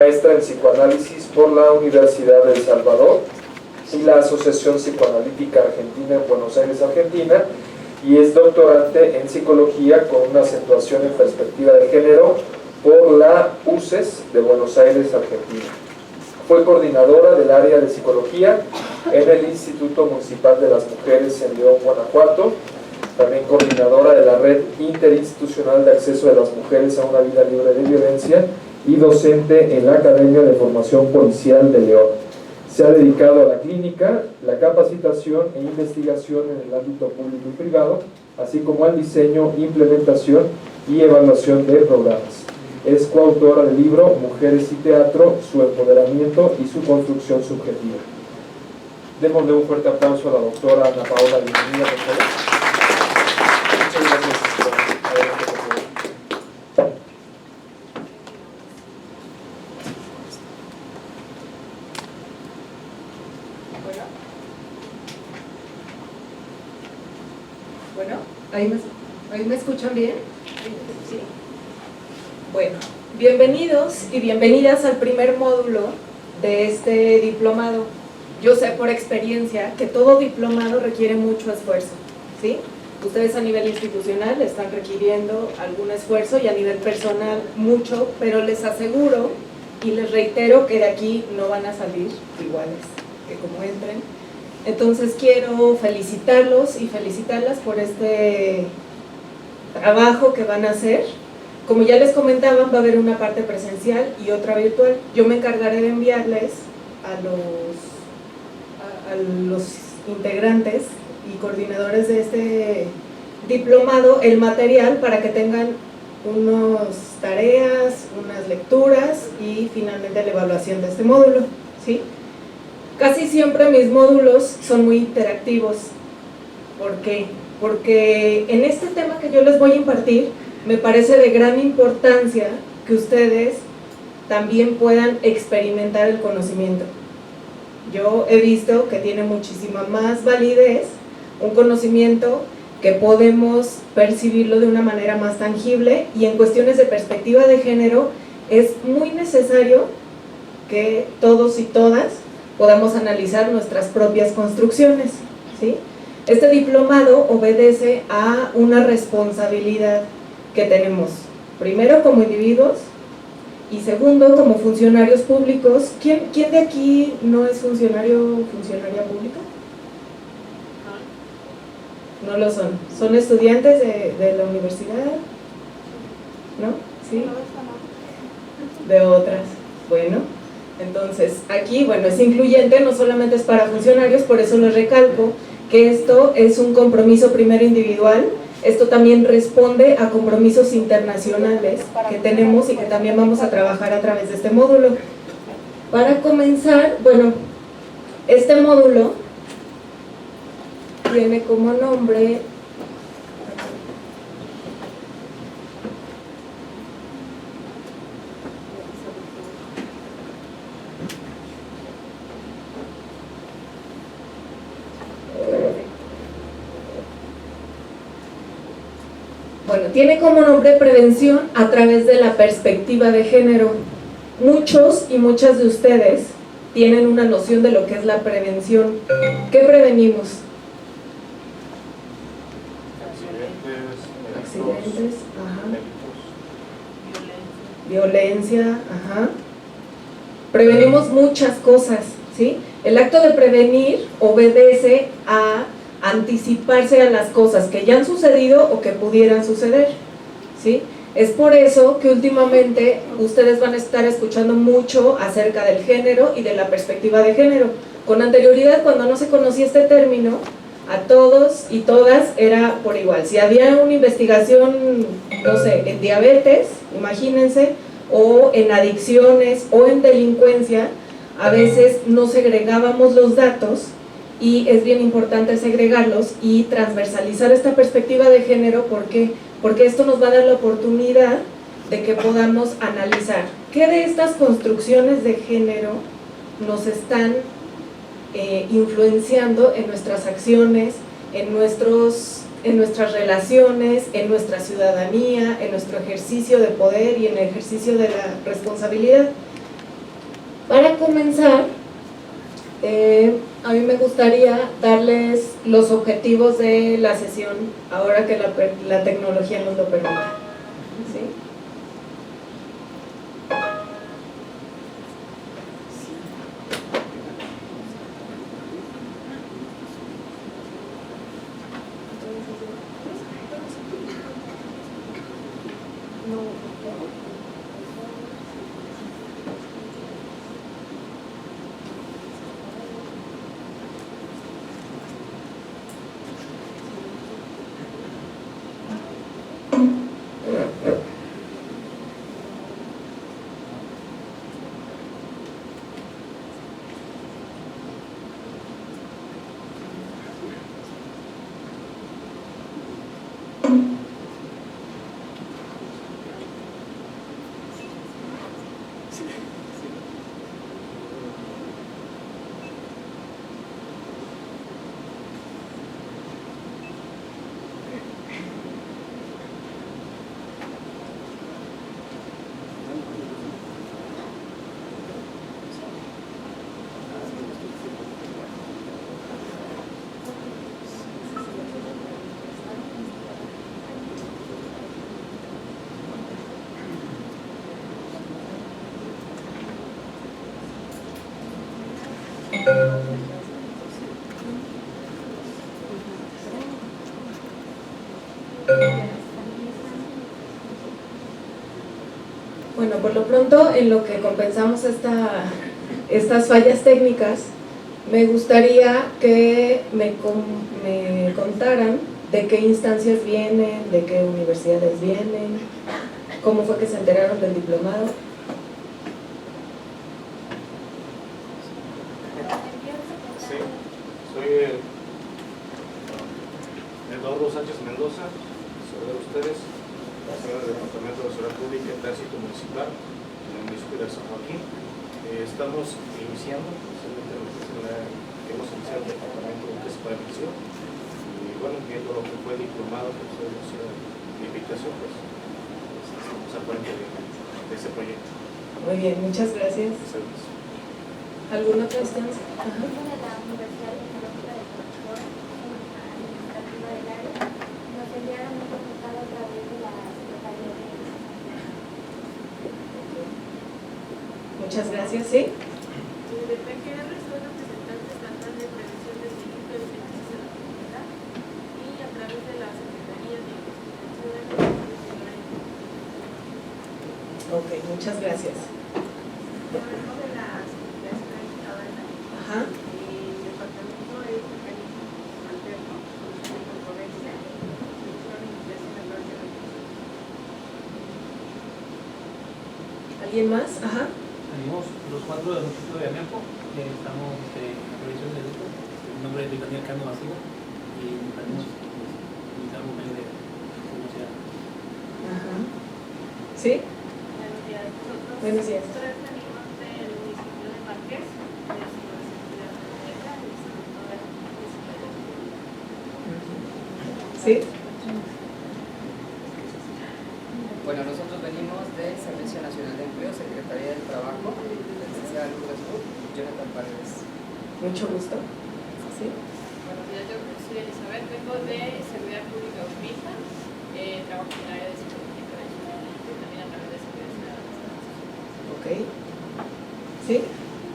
Maestra en psicoanálisis por la Universidad de El Salvador y la Asociación Psicoanalítica Argentina en Buenos Aires, Argentina, y es doctorante en psicología con una acentuación en perspectiva de género por la UCES de Buenos Aires, Argentina. Fue coordinadora del área de psicología en el Instituto Municipal de las Mujeres en León, Guanajuato, también coordinadora de la Red Interinstitucional de Acceso de las Mujeres a una Vida Libre de Violencia y docente en la Academia de Formación Policial de León. Se ha dedicado a la clínica, la capacitación e investigación en el ámbito público y privado, así como al diseño, implementación y evaluación de programas. Es coautora del libro Mujeres y Teatro, su empoderamiento y su construcción subjetiva. Démosle un fuerte aplauso a la doctora Ana Paola. Bienvenida, por favor. Muchas gracias. Bueno, ¿ahí me escuchan bien? Sí. Bueno, bienvenidos y bienvenidas al primer módulo de este diplomado. Yo sé por experiencia que todo diplomado requiere mucho esfuerzo, ¿sí? Ustedes a nivel institucional están requiriendo algún esfuerzo y a nivel personal mucho, pero les aseguro y les reitero que de aquí no van a salir iguales que como entren. Entonces quiero felicitarlos y felicitarlas por este trabajo que van a hacer. Como ya les comentaban, va a haber una parte presencial y otra virtual. Yo me encargaré de enviarles a los integrantes y coordinadores de este diplomado el material para que tengan unas tareas, unas lecturas y finalmente la evaluación de este módulo, ¿sí? Casi siempre mis módulos son muy interactivos. ¿Por qué? Porque en este tema que yo les voy a impartir, me parece de gran importancia que ustedes también puedan experimentar el conocimiento. Yo he visto que tiene muchísima más validez un conocimiento que podemos percibirlo de una manera más tangible, y en cuestiones de perspectiva de género es muy necesario que todos y todas podamos analizar nuestras propias construcciones, ¿sí? Este diplomado obedece a una responsabilidad que tenemos, primero como individuos y segundo como funcionarios públicos. ¿Quién de aquí no es funcionaria pública? No lo son. ¿Son estudiantes de la universidad? ¿No? ¿Sí? De otras. Bueno, entonces aquí, bueno, es incluyente, no solamente es para funcionarios, por eso les recalco que esto es un compromiso primero individual. Esto también responde a compromisos internacionales que tenemos y que también vamos a trabajar a través de este módulo. Para comenzar, bueno, este módulo tiene como nombre prevención a través de la perspectiva de género. Muchos y muchas de ustedes tienen una noción de lo que es la prevención. ¿Qué prevenimos? Accidentes, ajá. Violencia, ajá. Prevenimos muchas cosas, ¿sí? El acto de prevenir obedece a anticiparse a las cosas que ya han sucedido o que pudieran suceder, ¿sí? Es por eso que últimamente ustedes van a estar escuchando mucho acerca del género y de la perspectiva de género. Con anterioridad, cuando no se conocía este término, a todos y todas era por igual. Si había una investigación, no sé, en diabetes, imagínense, o en adicciones o en delincuencia, a veces no segregábamos los datos, y es bien importante segregarlos y transversalizar esta perspectiva de género. ¿Por qué? Porque esto nos va a dar la oportunidad de que podamos analizar qué de estas construcciones de género nos están influenciando en nuestras acciones, en nuestras relaciones, en nuestra ciudadanía, en nuestro ejercicio de poder y en el ejercicio de la responsabilidad. comenzar, a mí me gustaría darles los objetivos de la sesión, ahora que la tecnología nos lo permite. ¿Sí? Bueno, por lo pronto, en lo que compensamos estas fallas técnicas, me gustaría que me contaran de qué instancias vienen, de qué universidades vienen, cómo fue que se enteraron del diplomado. Sí, soy Eduardo Sánchez Mendoza, soy de ustedes, soy del Departamento de Seguridad Pública y Tránsito Municipal en el municipio de San Joaquín. Estamos iniciando, hemos iniciado el departamento que se pareció y bueno, viendo lo que fue diplomado, que fue la invitación, pues estamos al frente de ese proyecto. Muy bien, muchas gracias. Gracias. ¿Alguna otra instancia? Ajá. De la Universidad Tecnológica de Control Administrativa del Área, nos enviaron un comunicado a través de la Secretaría de Muchas gracias, ¿sí? De PGR soy representante estatal de prevención del delito y beneficios de la comunidad y a través de la Secretaría de Investigación de Ok, muchas gracias. Ajá. el departamento es mecanismo alterno, de controversia, instrucción y investigación de la ¿Alguien más? Ajá. Salimos los 4 del municipio de Ameaco, estamos en la prevención del delito. Mi nombre es Daniel Cano Vacío y tenemos invitar un medio de comunidad. Ajá. ¿Sí? Buenos días. Nosotros Buenos días. venimos del municipio de Márquez, de la Seguridad Pública, del Instituto de ¿Sí? Bueno, nosotros venimos del Servicio Nacional de Empleo, Secretaría del Trabajo, licenciada Lourdes Wood, Jonathan Paredes. Mucho gusto. ¿Sí? Buenos días, yo soy Elizabeth, vengo de Seguridad Pública Urbana, trabajo en el área de psicología internacional y también a través de seguridad ciudadana. Ok. ¿Sí?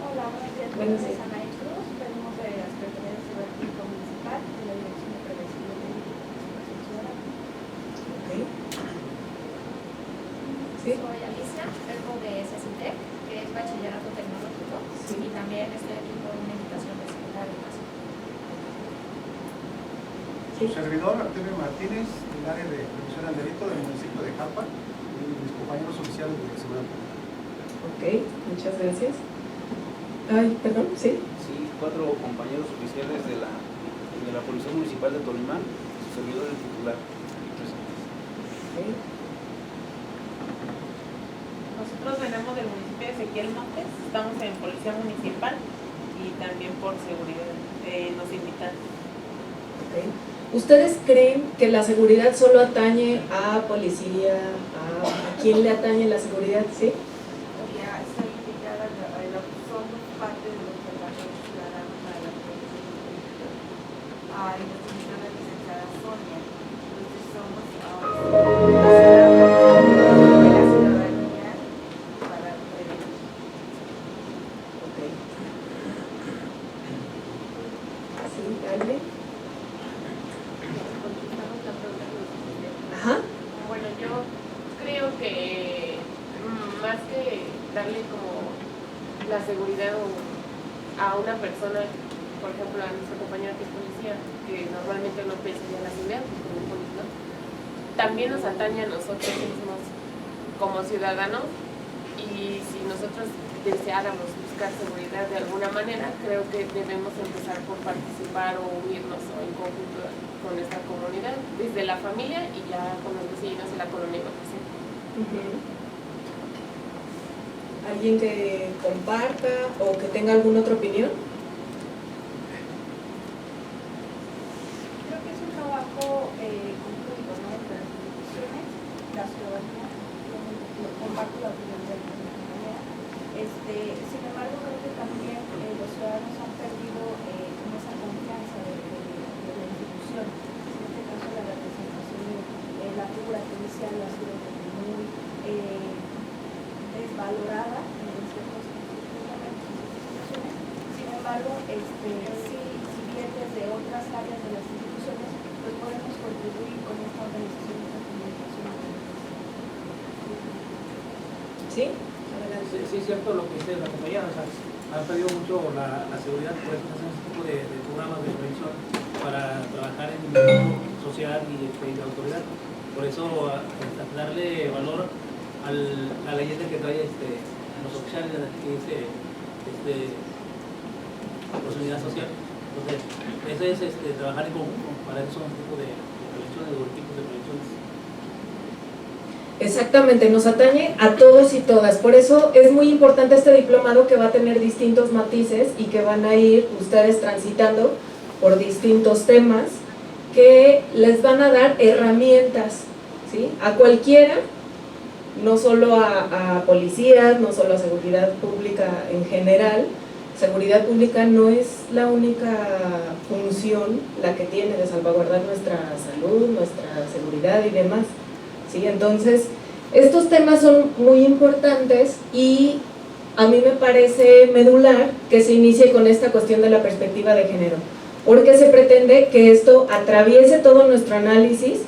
Hola, buenos días. Buenos días. Ana Cruz, venimos de la Secretaría de Seguridad Pública Municipal, de la Dirección de Prevención de Delitos y Participación Ciudadana. Ok. ¿Sí? Soy Alicia, vengo de CECITEC, que es Bachillerato Tecnológico, Sí. y también estoy aquí por una invitación de secretario de Su servidor, Artemio Martínez, del área de prevención al delito del municipio de Jalpa, y mis compañeros oficiales de seguridad pública. Ok, muchas gracias. Ay, perdón, ¿sí? Sí, 4 compañeros oficiales de la Policía Municipal de Tolimán, su servidor el titular. Ok. Nosotros venimos del municipio de Ezequiel Montes, estamos en Policía Municipal y también por seguridad nos invitan. Ok. ¿Ustedes creen que la seguridad solo atañe a policía? ¿A quién le atañe la seguridad? ¿Sí? Ya está indicada la opción ¿Alguien? Contestamos la pregunta que nos hiciste. Ajá. Bueno, yo creo que más que darle como la seguridad a una persona, por ejemplo a nuestra compañera que es policía, que normalmente no pensaría en la seguridad, pues como policía, ¿no? También nos atañe a nosotros mismos como ciudadanos, y si nosotros deseáramos buscar seguridad de alguna manera, creo que debemos empezar por participar o unirnos en conjunto con nuestra comunidad, desde la familia y ya con los vecinos de la colonia. ¿Alguien que comparta o que tenga alguna otra opinión? Creo que es un trabajo conjunto, ¿no? Entre las instituciones, la ciudadanía, yo comparto la opinión de mi compañera. Sin embargo, creo que también los ciudadanos han perdido como esa confianza de la institución. En este caso, la representación de la figura judicial ha sido muy desvalorada en ciertos momentos y instituciones. Sin embargo, si bien desde otras áreas de las instituciones, pues podemos contribuir con esta organización de comunicación. ¿Sí? Sí, es cierto lo que dice la compañera, o sea, han perdido mucho la seguridad, por eso hacen este tipo de programas de prevención para trabajar en el mundo social y de autoridad. Por eso darle valor a la leyenda que trae los oficiales que dice proximidad social. Entonces, eso es trabajar en conjunto, para eso son un tipo de prevenciones, o tipos de prevenciones. Exactamente, nos atañe a todos y todas, por eso es muy importante este diplomado, que va a tener distintos matices y que van a ir ustedes transitando por distintos temas que les van a dar herramientas, ¿sí? A cualquiera, no solo a policías, no solo a seguridad pública en general. Seguridad pública no es la única función la que tiene de salvaguardar nuestra salud, nuestra seguridad y demás. ¿Sí? Entonces, estos temas son muy importantes y a mí me parece medular que se inicie con esta cuestión de la perspectiva de género, porque se pretende que esto atraviese todo nuestro análisis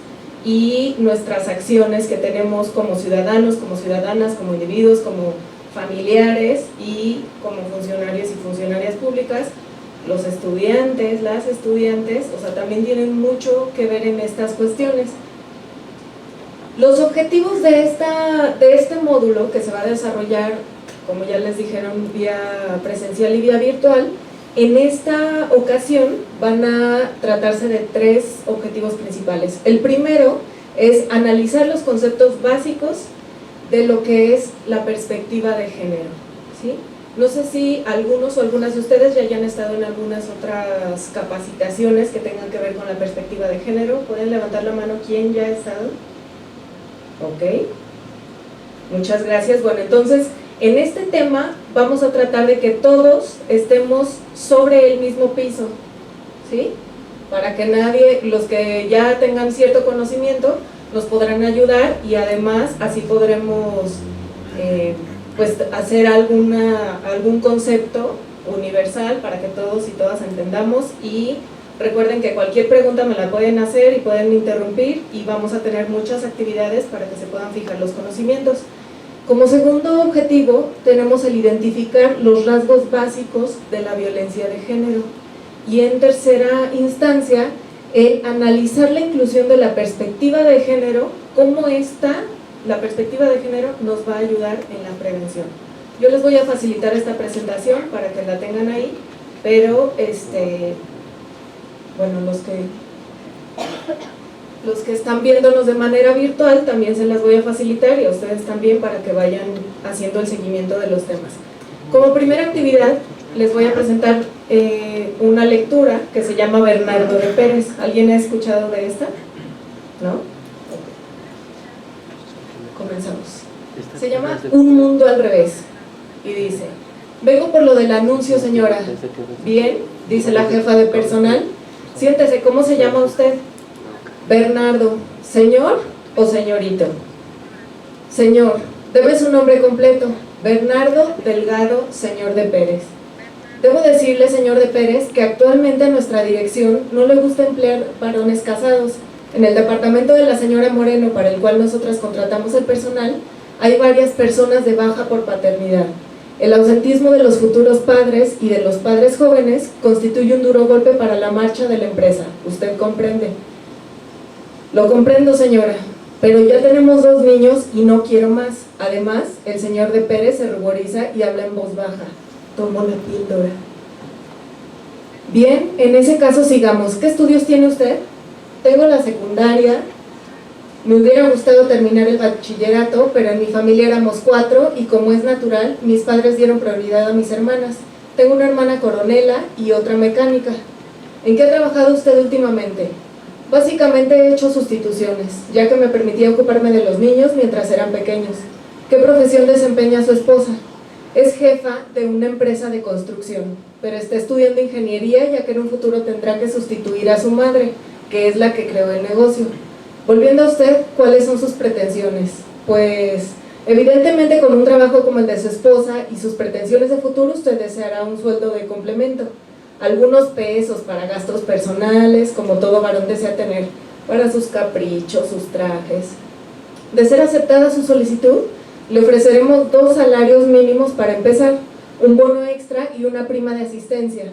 y nuestras acciones que tenemos como ciudadanos, como ciudadanas, como individuos, como familiares y como funcionarios y funcionarias públicas. Los estudiantes, las estudiantes, o sea, también tienen mucho que ver en estas cuestiones. Los objetivos de este módulo, que se va a desarrollar, como ya les dijeron, vía presencial y vía virtual, en esta ocasión van a tratarse de 3 objetivos principales. El primero es analizar los conceptos básicos de lo que es la perspectiva de género, ¿sí? No sé si algunos o algunas de ustedes ya hayan estado en algunas otras capacitaciones que tengan que ver con la perspectiva de género. ¿Pueden levantar la mano quién ya ha estado? Ok, muchas gracias. Bueno, entonces, en este tema vamos a tratar de que todos estemos sobre el mismo piso, ¿sí? Para que nadie, los que ya tengan cierto conocimiento, nos podrán ayudar y además así podremos pues hacer algún concepto universal para que todos y todas entendamos. Y recuerden que cualquier pregunta me la pueden hacer y pueden interrumpir, y vamos a tener muchas actividades para que se puedan fijar los conocimientos. Como segundo objetivo tenemos el identificar los rasgos básicos de la violencia de género, y en tercera instancia el analizar la inclusión de la perspectiva de género, cómo la perspectiva de género nos va a ayudar en la prevención. Yo les voy a facilitar esta presentación para que la tengan ahí, pero bueno, los que están viéndonos de manera virtual también se las voy a facilitar, y a ustedes también, para que vayan haciendo el seguimiento de los temas. Como primera actividad les voy a presentar una lectura que se llama Bernardo de Pérez. ¿Alguien ha escuchado de esta? ¿No? Comenzamos. Se llama Un mundo al revés y dice: vengo por lo del anuncio, señora. Bien, dice la jefa de personal. Siéntese, ¿cómo se llama usted? Bernardo. ¿Señor o señorito? Señor. Debe su nombre completo. Bernardo Delgado Señor de Pérez. Debo decirle, señor de Pérez, que actualmente a nuestra dirección no le gusta emplear varones casados. En el departamento de la señora Moreno, para el cual nosotras contratamos el personal, hay varias personas de baja por paternidad. El ausentismo de los futuros padres y de los padres jóvenes constituye un duro golpe para la marcha de la empresa. ¿Usted comprende? Lo comprendo, señora, pero ya tenemos 2 niños y no quiero más. Además, el señor de Pérez se ruboriza y habla en voz baja. Tomó la píldora. Bien, en ese caso sigamos. ¿Qué estudios tiene usted? Tengo la secundaria. Me hubiera gustado terminar el bachillerato, pero en mi familia éramos 4 y como es natural, mis padres dieron prioridad a mis hermanas. Tengo una hermana coronela y otra mecánica. ¿En qué ha trabajado usted últimamente? Básicamente he hecho sustituciones, ya que me permitía ocuparme de los niños mientras eran pequeños. ¿Qué profesión desempeña su esposa? Es jefa de una empresa de construcción, pero está estudiando ingeniería ya que en un futuro tendrá que sustituir a su madre, que es la que creó el negocio. Volviendo a usted, ¿cuáles son sus pretensiones? Pues, evidentemente con un trabajo como el de su esposa y sus pretensiones de futuro, usted deseará un sueldo de complemento. Algunos pesos para gastos personales, como todo varón desea tener, para sus caprichos, sus trajes. De ser aceptada su solicitud, le ofreceremos 2 salarios mínimos para empezar, un bono extra y una prima de asistencia.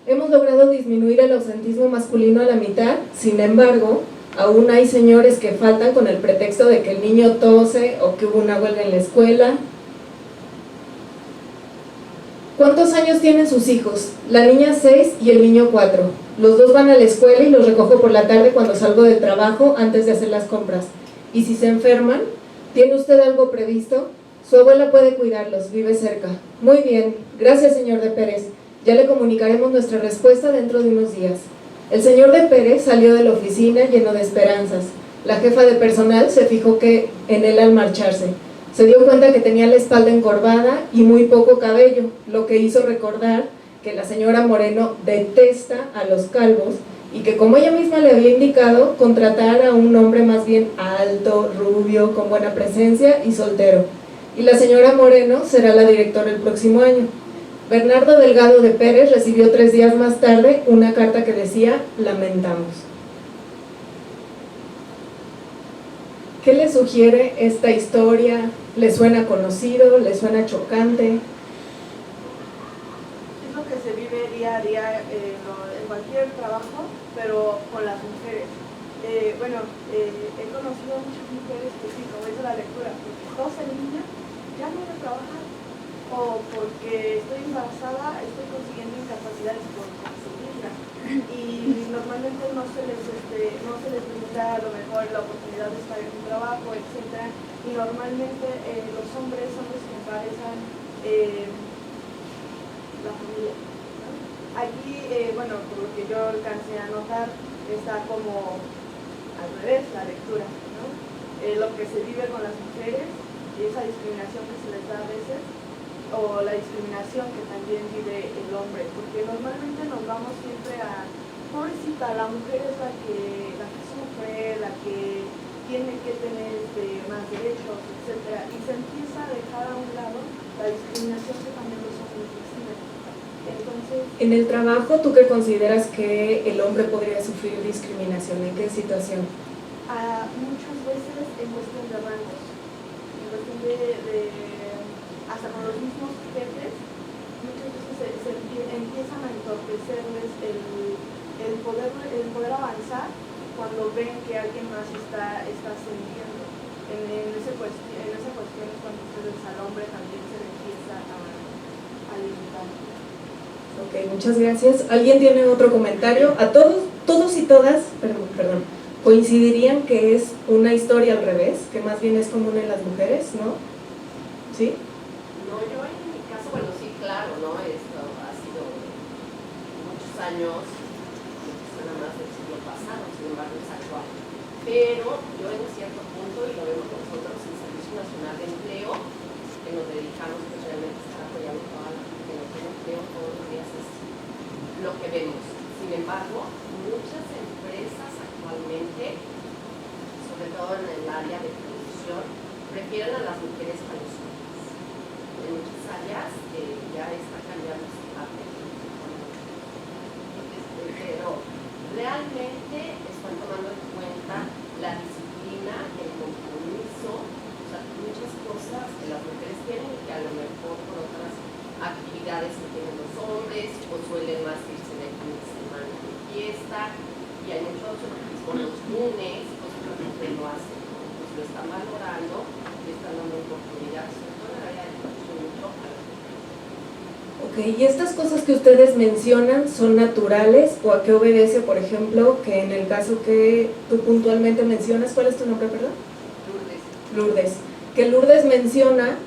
Hemos logrado disminuir el ausentismo masculino a la mitad, sin embargo, aún hay señores que faltan con el pretexto de que el niño tose o que hubo una huelga en la escuela. ¿Cuántos años tienen sus hijos? La niña 6 y el niño 4. Los 2 van a la escuela y los recojo por la tarde cuando salgo del trabajo antes de hacer las compras. ¿Y si se enferman? ¿Tiene usted algo previsto? Su abuela puede cuidarlos, vive cerca. Muy bien, gracias señor de Pérez. Ya le comunicaremos nuestra respuesta dentro de unos días. El señor de Pérez salió de la oficina lleno de esperanzas. La jefa de personal se fijó en él al marcharse. Se dio cuenta que tenía la espalda encorvada y muy poco cabello, lo que hizo recordar que la señora Moreno detesta a los calvos y que, como ella misma le había indicado, contratar a un hombre más bien alto, rubio, con buena presencia y soltero. Y la señora Moreno será la directora el próximo año. Bernardo Delgado de Pérez recibió 3 días más tarde una carta que decía: lamentamos. ¿Qué le sugiere esta historia? ¿Le suena conocido? ¿Le suena chocante? Es lo que se vive día a día en cualquier trabajo, pero con las mujeres. He conocido muchas mujeres que sí, como dice la lectura, porque todos en línea ya no voy a trabajar, o porque estoy embarazada, estoy consiguiendo incapacidades por conseguirla, y normalmente no se les brinda a lo mejor la oportunidad de estar en un trabajo, etcétera, y normalmente los hombres son los que encabezan la familia, ¿no? Aquí, por lo que yo alcancé a notar, está como al revés la lectura, ¿no? Lo que se vive con las mujeres y esa discriminación que se les da a veces, o la discriminación que también vive el hombre, porque normalmente nos vamos siempre a, pobrecita, la mujer es la que sufre, la que tiene que tener más derechos, etcétera, y se empieza a dejar a un lado la discriminación que también los hombres reciben. Entonces, en el trabajo, ¿tú qué consideras que el hombre podría sufrir discriminación? ¿En qué situación? Muchas veces en cuestión de rangos, en cuestión hasta con los mismos jefes, muchas veces se empiezan a entorpecerles el poder avanzar cuando ven que alguien más está ascendiendo. En esa cuestión es cuando al hombre también se le empieza a limitar. Ok, muchas gracias. ¿Alguien tiene otro comentario? A todos y todas, perdón, coincidirían que es una historia al revés, que más bien es común en las mujeres, ¿no? ¿Sí? No, yo en mi caso, sí, claro, ¿no? Esto ha sido muchos años, nada más del siglo pasado, sin embargo es actual. Pero yo en cierto punto, y lo vemos nosotros en el Servicio Nacional de Empleo, que nos dedicamos realmente a estar apoyando a toda la gente que no tiene empleo todos los días, es lo que vemos. Sin embargo, muchas empresas actualmente, sobre todo en el área de producción, prefieren a las mujeres a los hombres. En muchas áreas ya está cambiando esta parte. realmente están tomando en cuenta la disciplina, el compromiso, o sea, muchas cosas que las mujeres tienen y que a lo mejor por otras actividades que tienen los hombres o suelen más irse de fin de semana de fiesta, y hay muchos por los lunes, cosas que las mujeres no hacen, pues lo están valorando, le están dando oportunidad, sobre todo en el área de mucho a las mujeres. Ok, ¿y estas cosas que ustedes mencionan son naturales o a qué obedece, por ejemplo, que en el caso que tú puntualmente mencionas, ¿cuál es tu nombre, perdón? Lourdes. Que Lourdes menciona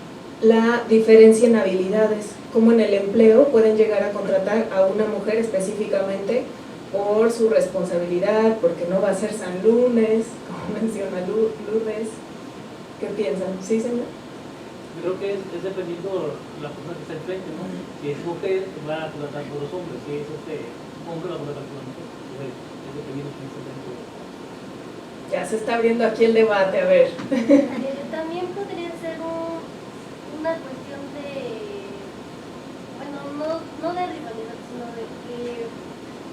la diferencia en habilidades, como en el empleo pueden llegar a contratar a una mujer específicamente por su responsabilidad, porque no va a ser San Lunes, como menciona Lourdes. ¿Qué piensan? ¿Sí, señor? Creo que es dependiendo la persona que está enfrente, ¿no? Si es mujer, va a contratar por los hombres, si es hombre, va a contratar por las mujeres. Es dependiendo quién está enfrente. Ya se está abriendo aquí el debate, a ver. También podría ser una cuestión de, bueno, no de rivalidad, sino de que,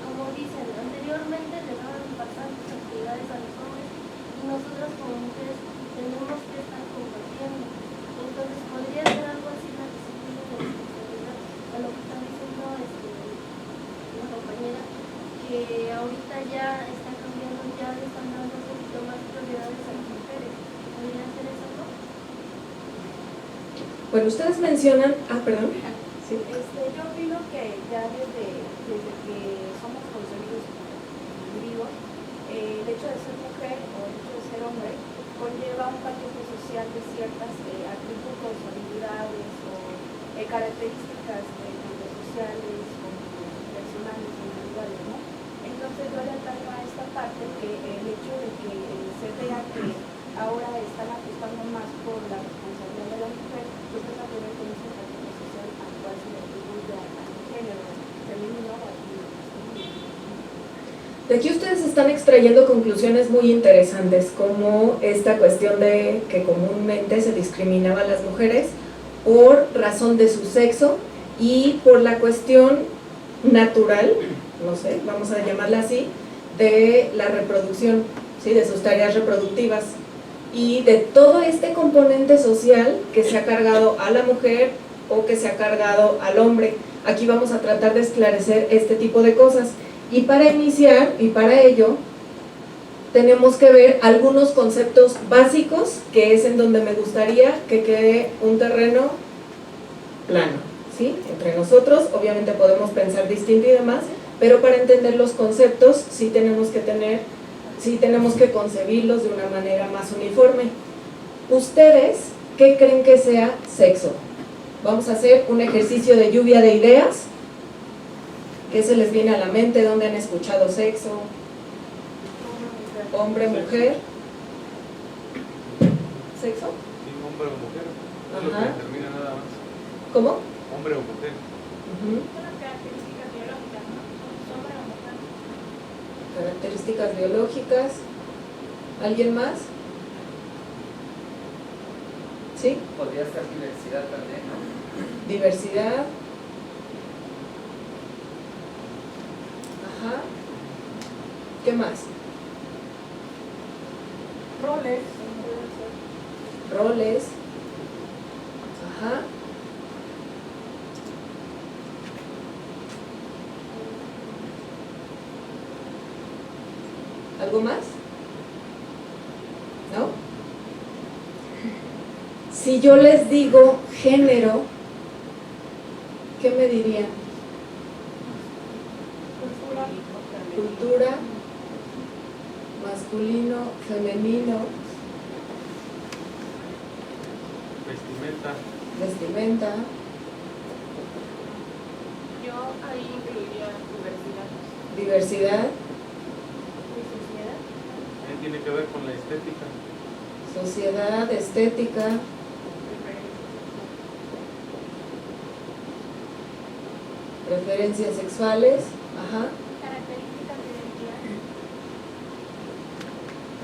como dicen, anteriormente le daban bastantes actividades a los hombres y nosotras como mujeres tenemos que estar compartiendo. Entonces podría ser algo así la disciplina de responsabilidad, a lo que está diciendo una compañera, que ahorita ya está cambiando, ya le están dando un poquito más prioridades a las mujeres. ¿Podría ser eso, no? Bueno, ustedes mencionan... perdón. Sí. Yo opino que ya desde que somos concebidos como individuos, el hecho de ser mujer o el hecho de ser hombre conlleva un paquete social de ciertas atributos, habilidades o características tanto sociales como personales, individuales, ¿no? Entonces yo le ataco a esta parte que el hecho de que se vea que ahora están apostando más por la responsabilidad de la mujer, pues tiene que ver con ese paquete social al cual se le atribuye al género femenino o al género masculino. De aquí ustedes están extrayendo conclusiones muy interesantes, como esta cuestión de que comúnmente se discriminaba a las mujeres por razón de su sexo y por la cuestión natural, no sé, vamos a llamarla así, de la reproducción, ¿sí? De sus tareas reproductivas y de todo este componente social que se ha cargado a la mujer o que se ha cargado al hombre. Aquí vamos a tratar de esclarecer este tipo de cosas. Y para iniciar, y para ello, tenemos que ver algunos conceptos básicos, que es en donde me gustaría que quede un terreno plano, ¿sí? Entre nosotros, obviamente podemos pensar distinto y demás, pero para entender los conceptos sí tenemos que concebirlos de una manera más uniforme. ¿Ustedes qué creen que sea sexo? Vamos a hacer un ejercicio de lluvia de ideas. ¿Qué se les viene a la mente? ¿Dónde han escuchado sexo? Hombre, mujer. ¿Sexo? Sí, hombre o mujer. Es lo que determina nada más. ¿Cómo? Hombre o mujer. Son las características biológicas, ¿no? Hombre o mujer. Características biológicas. ¿Alguien más? ¿Sí? Podría ser diversidad también, ¿no? Diversidad. Ajá. ¿Qué más? Roles. Roles. Ajá. ¿Algo más? ¿No? Si yo les digo género, ¿qué me dirían? Cultura, masculino, femenino, vestimenta. Yo ahí incluiría diversidad. Diversidad, También tiene que ver con la estética. sociedad, estética, preferencias sexuales, ajá,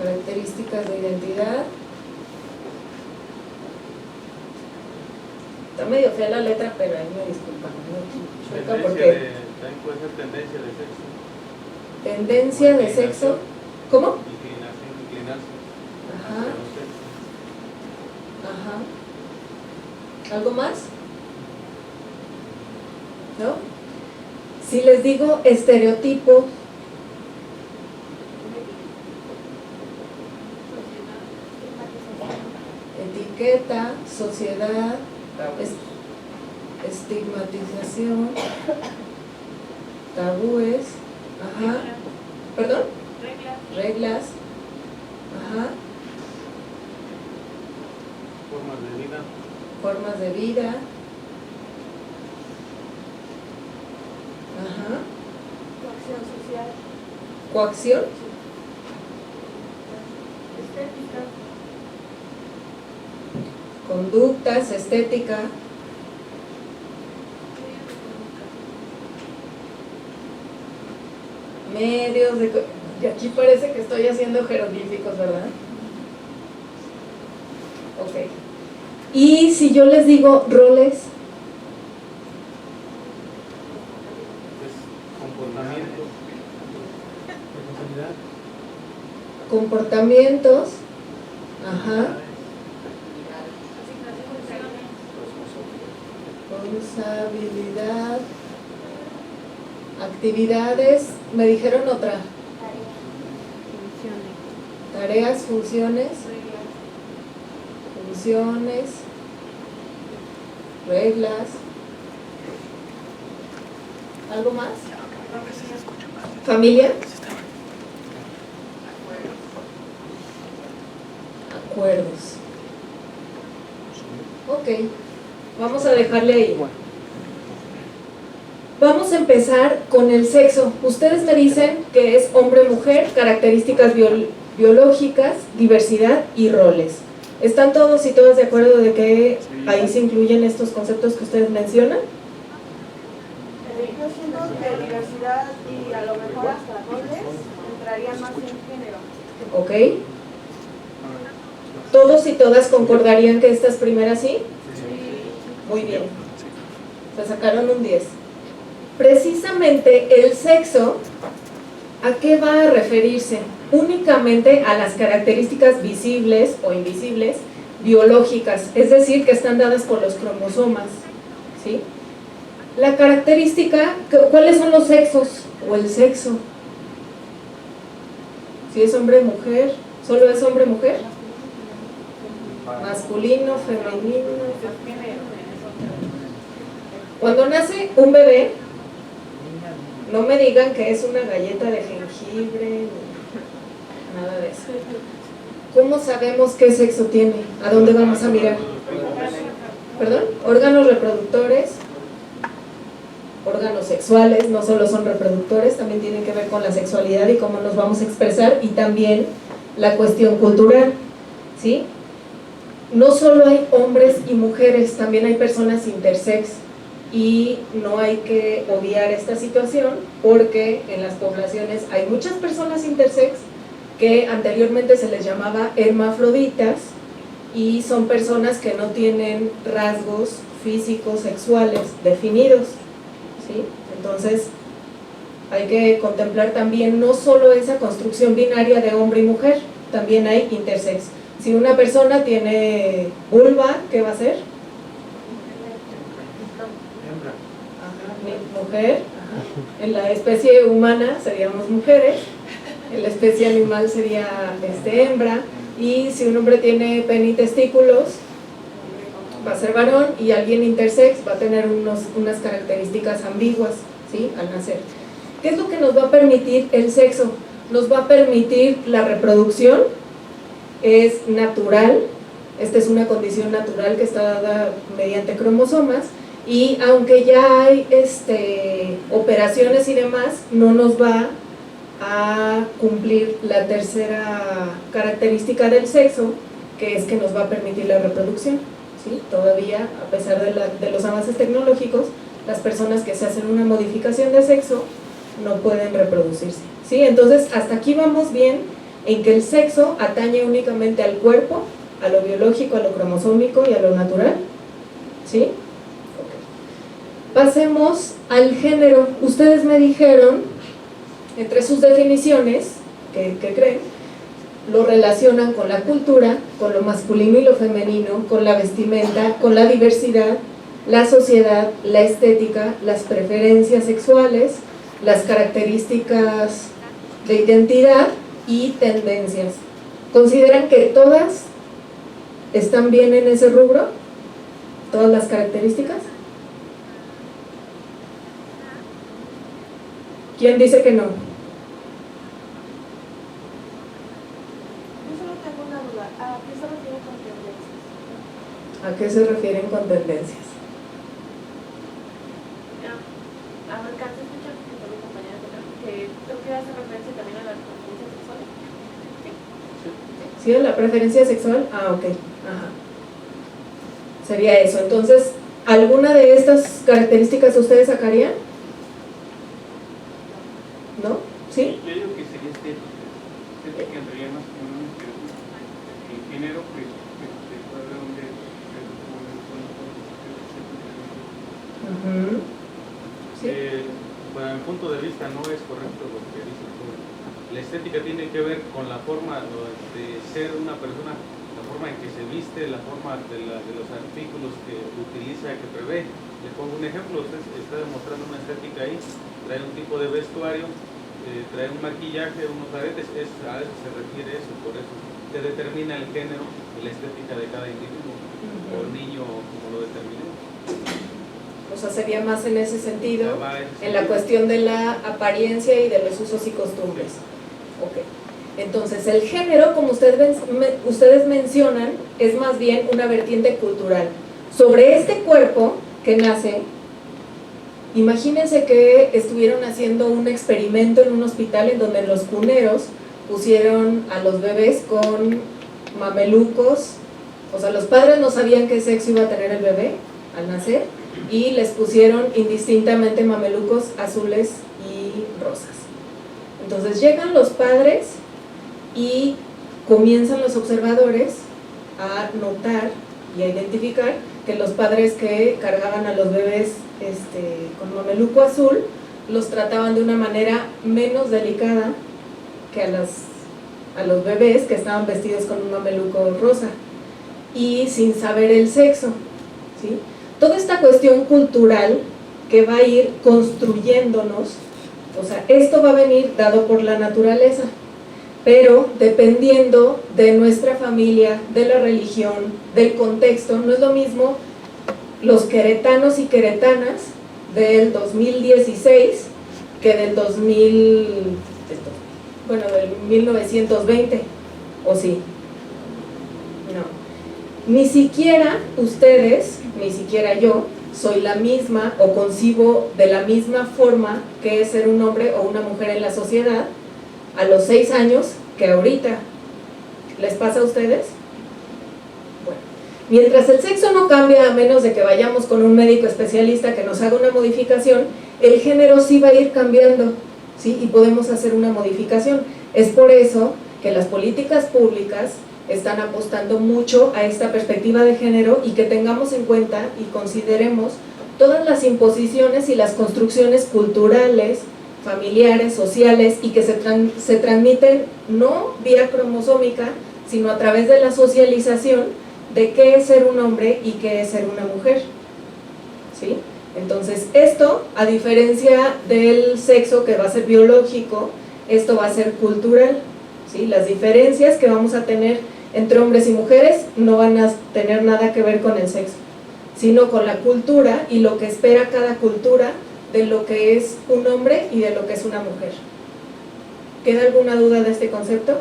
características de identidad. Está medio fea la letra, pero ahí me disculpan, no chueca También porque puede ser tendencia de sexo. Tendencia de sexo. ¿Cómo? Inclinarse Ajá, hacia los sexos. ajá. ¿Algo más? ¿No? Si les digo estereotipo, etiqueta, sociedad, estigmatización, tabúes, ajá, perdón, reglas, ajá, Formas de vida. formas de vida, ajá, Coacción social. coacción, Estética. conductas, estética, medios de... Y aquí parece que estoy haciendo jeroglíficos, ¿verdad? Ok. Y si yo les digo roles, Es comportamiento. Responsabilidad. comportamientos, ajá, responsabilidad, actividades, me dijeron otra, tareas, funciones, reglas, ¿algo más? ¿Familia? Acuerdos. Ok, vamos a dejarle ahí. Vamos a empezar con el sexo. Ustedes me dicen que es hombre-mujer, características biológicas, diversidad y roles. ¿Están todos y todas de acuerdo de que ahí se incluyen estos conceptos que ustedes mencionan? Yo siento que diversidad y a lo mejor hasta roles entrarían más en género. Ok. ¿Todos y todas concordarían que estas primeras sí? Muy bien. Se sacaron un 10. Precisamente el sexo, ¿a qué va a referirse? Únicamente a las características visibles o invisibles biológicas, es decir, que están dadas por los cromosomas, ¿sí? La característica, ¿cuáles son los sexos o el sexo? Si es hombre-mujer, ¿solo es hombre-mujer? Masculino, femenino. Cuando nace un bebé, no me digan que es una galleta de jengibre, nada de eso. ¿Cómo sabemos qué sexo tiene? ¿A dónde vamos a mirar? ¿Perdón? Órganos reproductores, órganos sexuales, no solo son reproductores, también tienen que ver con la sexualidad y cómo nos vamos a expresar, y también la cuestión cultural, ¿sí? No solo hay hombres y mujeres, también hay personas intersex, y no hay que obviar esta situación porque en las poblaciones hay muchas personas intersex que anteriormente se les llamaba hermafroditas y son personas que no tienen rasgos físicos sexuales definidos, ¿sí? Entonces hay que contemplar también no solo esa construcción binaria de hombre y mujer, también hay intersex. Si una persona tiene vulva, ¿qué va a ser? Mujer. Ajá. En la especie humana seríamos mujeres, en la especie animal sería hembra, y si un hombre tiene pene y testículos va a ser varón, y alguien intersex va a tener unas características ambiguas, ¿sí? Al nacer. ¿Qué es lo que nos va a permitir el sexo? Nos va a permitir la reproducción, es natural, esta es una condición natural que está dada mediante cromosomas, y aunque ya hay operaciones y demás, no nos va a cumplir la tercera característica del sexo, que es que nos va a permitir la reproducción, ¿sí? Todavía, a pesar de los avances tecnológicos, las personas que se hacen una modificación de sexo no pueden reproducirse, ¿sí? Entonces, hasta aquí vamos bien en que el sexo atañe únicamente al cuerpo, a lo biológico, a lo cromosómico y a lo natural, ¿sí? Pasemos al género. Ustedes me dijeron Entre sus definiciones, que creen, lo relacionan con la cultura, con lo masculino y lo femenino, con la vestimenta, con la diversidad, la sociedad, la estética, las preferencias sexuales, las características de identidad y tendencias. ¿Consideran que todas están bien en ese rubro? ¿Todas las características? ¿Quién dice que no? Yo solo tengo una duda. ¿A qué se refiere con tendencias? ¿A qué se refieren con tendencias? A ver, ¿canto escuchar mi compañera que creo que hace referencia también a la preferencia sexual? ¿Sí? ¿A la preferencia sexual? Ah, ok. Ajá. Sería eso. Entonces, ¿alguna de estas características ustedes sacarían? ¿No? ¿Sí? Yo digo que sería estética que entraría más como el género, pues puede haber un Sí. Bueno, mi punto de vista no es correcto lo que dice el joven. La estética tiene que ver con la forma de ser una persona, la forma en que se viste, la forma de los artículos que utiliza, que prevé. Le pongo un ejemplo, usted está demostrando una estética ahí, trae un tipo de vestuario, trae un maquillaje, unos aretes, a eso se refiere eso, por eso se determina el género y la estética de cada individuo, o niño, como lo determinemos. O sea, sería más en ese sentido, en la cuestión de la apariencia y de los usos y costumbres. Ok. Entonces, el género, como ustedes mencionan, es más bien una vertiente cultural. Sobre este cuerpo que nace, imagínense que estuvieron haciendo un experimento en un hospital en donde los cuneros pusieron a los bebés con mamelucos, o sea, los padres no sabían qué sexo iba a tener el bebé al nacer, y les pusieron indistintamente mamelucos azules y rosas. Entonces llegan los padres y comienzan los observadores a notar y a identificar que los padres que cargaban a los bebés con mameluco azul los trataban de una manera menos delicada que a los bebés que estaban vestidos con un mameluco rosa y sin saber el sexo, ¿sí? Toda esta cuestión cultural que va a ir construyéndonos, o sea, esto va a venir dado por la naturaleza, pero dependiendo de nuestra familia, de la religión, del contexto, no es lo mismo los queretanos y queretanas del 2016 que del del 1920, ¿o sí? No. Ni siquiera ustedes, ni siquiera yo, soy la misma o concibo de la misma forma que es ser un hombre o una mujer en la sociedad a los 6 años que ahorita. ¿Les pasa a ustedes? Bueno, mientras el sexo no cambia a menos de que vayamos con un médico especialista que nos haga una modificación, el género sí va a ir cambiando, ¿sí? Y podemos hacer una modificación. Es por eso que las políticas públicas están apostando mucho a esta perspectiva de género y que tengamos en cuenta y consideremos todas las imposiciones y las construcciones culturales, familiares, sociales y que se transmiten no vía cromosómica, sino a través de la socialización de qué es ser un hombre y qué es ser una mujer, ¿sí? Entonces esto, a diferencia del sexo que va a ser biológico, esto va a ser cultural, ¿sí? Las diferencias que vamos a tener entre hombres y mujeres no van a tener nada que ver con el sexo, sino con la cultura y lo que espera cada cultura de lo que es un hombre y de lo que es una mujer. ¿Queda alguna duda de este concepto?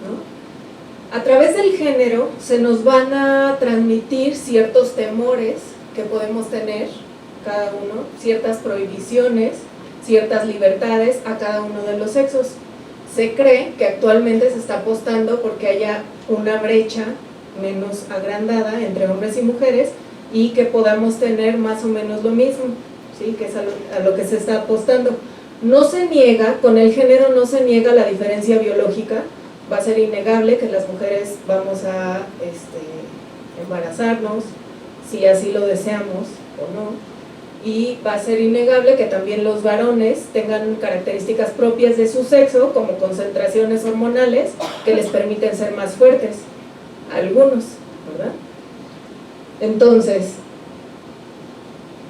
¿No? A través del género se nos van a transmitir ciertos temores que podemos tener cada uno, ciertas prohibiciones, ciertas libertades a cada uno de los sexos. Se cree que actualmente se está apostando porque haya una brecha menos agrandada entre hombres y mujeres y que podamos tener más o menos lo mismo, ¿sí? Que es a lo que se está apostando. No se niega, con el género no se niega la diferencia biológica, va a ser innegable que las mujeres vamos a embarazarnos, si así lo deseamos o no, y va a ser innegable que también los varones tengan características propias de su sexo, como concentraciones hormonales que les permiten ser más fuertes, algunos, ¿verdad? Entonces,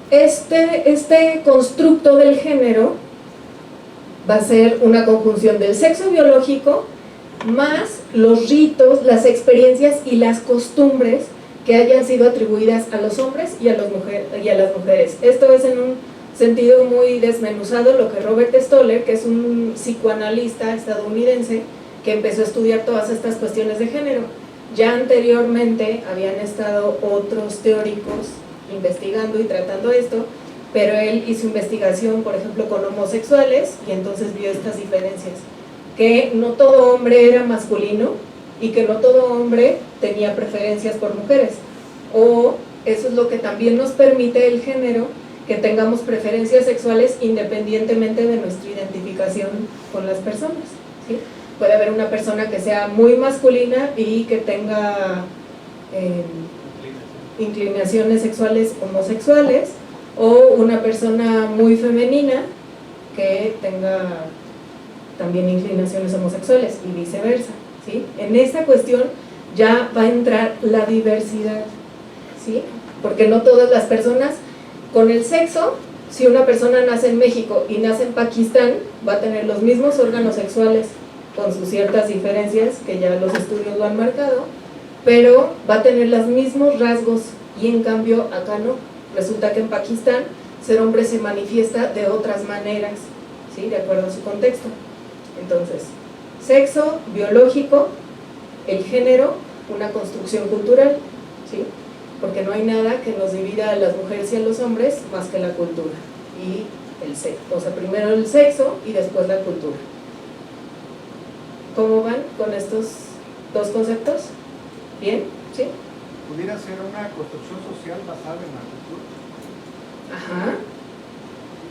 este constructo del género va a ser una conjunción del sexo biológico más los ritos, las experiencias y las costumbres que hayan sido atribuidas a los hombres y a las mujeres. Esto es en un sentido muy desmenuzado lo que Robert Stoller, que es un psicoanalista estadounidense, que empezó a estudiar todas estas cuestiones de género. Ya anteriormente habían estado otros teóricos investigando y tratando esto, pero él hizo investigación, por ejemplo, con homosexuales, y entonces vio estas diferencias, que no todo hombre era masculino y que no todo hombre tenía preferencias por mujeres, o eso es lo que también nos permite el género, que tengamos preferencias sexuales independientemente de nuestra identificación con las personas, ¿sí? Puede haber una persona que sea muy masculina y que tenga inclinaciones sexuales homosexuales, o una persona muy femenina que tenga también inclinaciones homosexuales y viceversa, ¿sí? En esta cuestión ya va a entrar la diversidad, ¿sí? Porque no todas las personas con el sexo, si una persona nace en México y nace en Pakistán, va a tener los mismos órganos sexuales con sus ciertas diferencias que ya los estudios lo han marcado, pero va a tener los mismos rasgos, y en cambio acá no. Resulta que en Pakistán ser hombre se manifiesta de otras maneras, ¿sí? De acuerdo a su contexto. Entonces, sexo biológico, el género, una construcción cultural, ¿sí? Porque no hay nada que nos divida a las mujeres y a los hombres más que la cultura y el sexo. O sea, primero el sexo y después la cultura. ¿Cómo van con estos dos conceptos? ¿Bien? ¿Sí? ¿Pudiera ser una construcción social basada en la cultura? Ajá.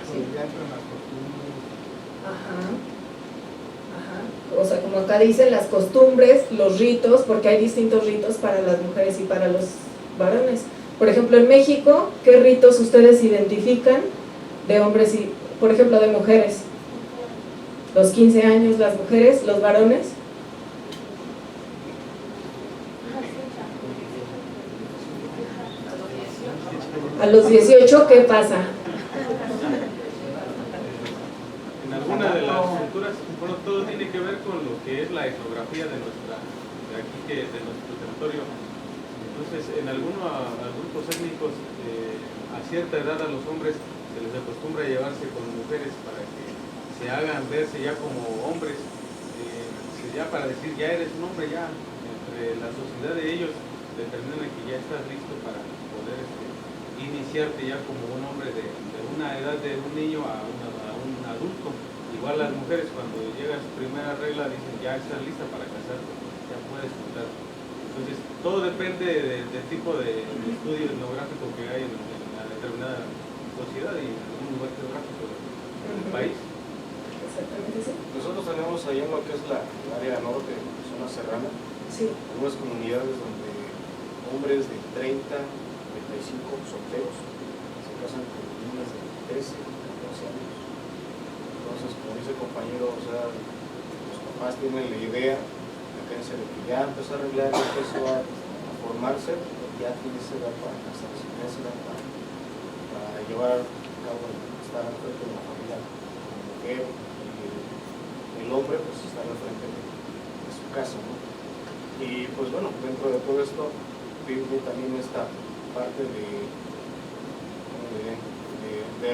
Sí. Ya entran las costumbres. Ajá. Ajá. O sea, como acá dicen, las costumbres, los ritos, porque hay distintos ritos para las mujeres y para los varones. Por ejemplo, en México, ¿qué ritos ustedes identifican de hombres y, por ejemplo, de mujeres? Los 15 años, las mujeres, los varones. A los 18, ¿qué pasa? En alguna de las culturas, bueno, todo tiene que ver con lo que es la etnografía de nuestro territorio. Entonces, en algunos grupos étnicos, a cierta edad a los hombres se les acostumbra llevarse con mujeres para que se hagan verse ya como hombres, ya para decir ya eres un hombre, ya entre la sociedad de ellos determinan que ya estás listo para poder iniciarte ya como un hombre de una edad de un niño a un adulto. Igual las mujeres cuando llega su primera regla dicen ya estás lista para casarte, ya puedes contar. Entonces todo depende del tipo de estudio etnográfico que hay en la determinada sociedad y en algún lugar geográfico del país. Exactamente, sí. Nosotros tenemos ahí en lo que es la área norte, zona serrana, Sí. algunas comunidades donde hombres de 30, 35 solteros se casan con niñas de 13, 14 años. Entonces, como dice el compañero, o sea, los papás tienen la idea de que ya empezó a arreglar, ya empezó a formarse, ya tiene esa edad para casarse, ya esa edad para llevar a cabo, estar al frente de la familia como mujer, y el hombre pues estar al frente de su casa, ¿no? Y pues bueno, dentro de todo esto vive también esta parte de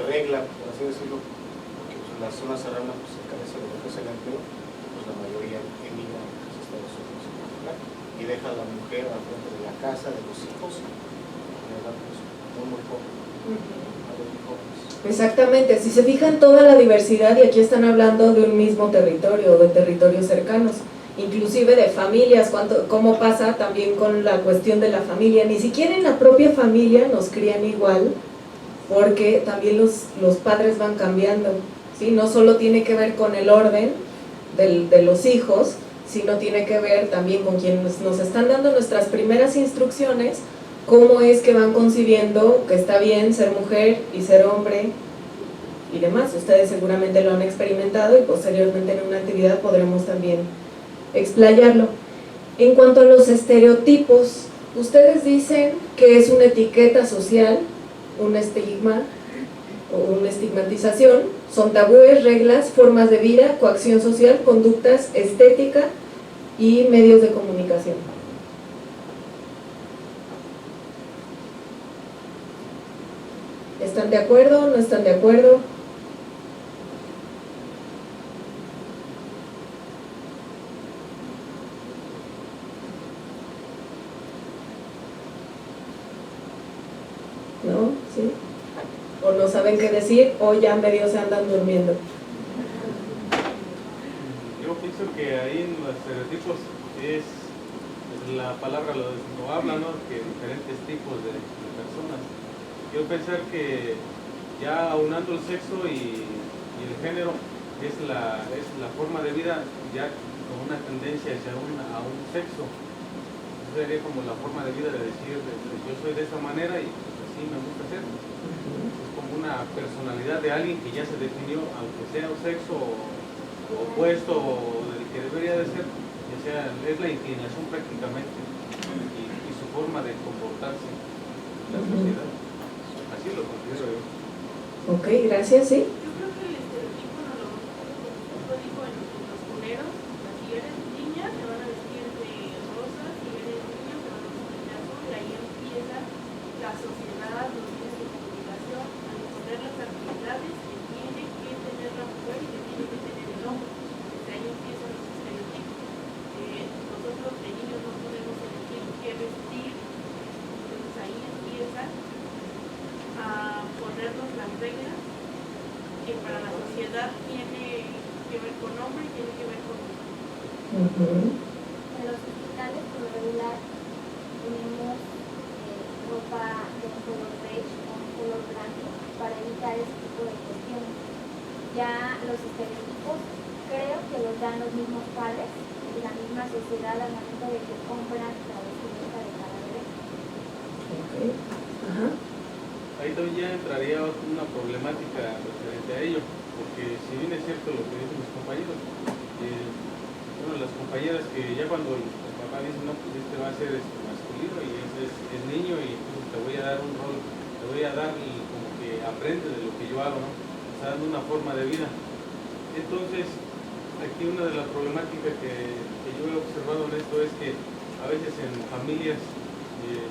regla, por así decirlo, porque pues, en la zona serrana pues, se carece de lo que es el empleo, pues la mayoría emigra a los Estados Unidos en particular y deja a la mujer al frente de la casa, de los hijos, y edad pues muy poco. Exactamente, si se fijan toda la diversidad, y aquí están hablando de un mismo territorio, de territorios cercanos, inclusive de familias, cómo pasa también con la cuestión de la familia, ni siquiera en la propia familia nos crían igual, porque también los padres van cambiando, ¿sí? No solo tiene que ver con el orden de los hijos, sino tiene que ver también con quienes nos están dando nuestras primeras instrucciones, cómo es que van concibiendo que está bien ser mujer y ser hombre y demás. Ustedes seguramente lo han experimentado y posteriormente en una actividad podremos también explayarlo. En cuanto a los estereotipos, ustedes dicen que es una etiqueta social, un estigma o una estigmatización, son tabúes, reglas, formas de vida, coacción social, conductas, estética y medios de comunicación. ¿Están de acuerdo? ¿No están de acuerdo? ¿No? ¿Sí? ¿O no saben qué decir o ya medio se andan durmiendo? Yo pienso que ahí en los estereotipos es la palabra lo habla, ¿no? Que diferentes tipos de personas. Quiero pensar que ya aunando el sexo y el género es la forma de vida ya con una tendencia hacia a un sexo. Eso sería como la forma de vida de decir yo soy de esta manera y así me gusta ser. Es como una personalidad de alguien que ya se definió, aunque sea un sexo opuesto o del que debería de ser, ya sea, es la inclinación prácticamente y su forma de comportarse en la sociedad. Así lo considero yo. Ok, gracias, ¿sí? Yo creo que el estereotipo no lo digo en los culeros. Si eres niña te van a vestir de rosa, si eres niño te van a vestir de azul, y ahí empieza la sociedad, los medios de comunicación, a imponer las actividades que tiene que tener la mujer y que tiene que tener el hombre. Desde ahí empiezan los estereotipos. Nosotros de niños no podemos elegir qué vestir, entonces ahí empiezan a ponernos las reglas que para la sociedad tiene que ver con hombre y tiene que ver con mujer. En los hospitales, por lo regular, tenemos ropa de un color beige o un color blanco para evitar ese tipo de cuestiones. Ya los estereotipos creo que los dan los mismos padres y la misma sociedad al momento de que compran la vestimenta de cada bebé. Okay. Ajá. Ahí también ya entraría una problemática referente a ello, porque si bien es cierto lo que dicen mis compañeros, bueno, las compañeras que ya cuando el papá dice, no, pues este va a ser masculino y este es niño y entonces te voy a dar un rol, te voy a dar y como que aprende de lo que yo hago, ¿no? Está dando una forma de vida. Entonces, aquí una de las problemáticas que yo he observado en esto es que a veces en familias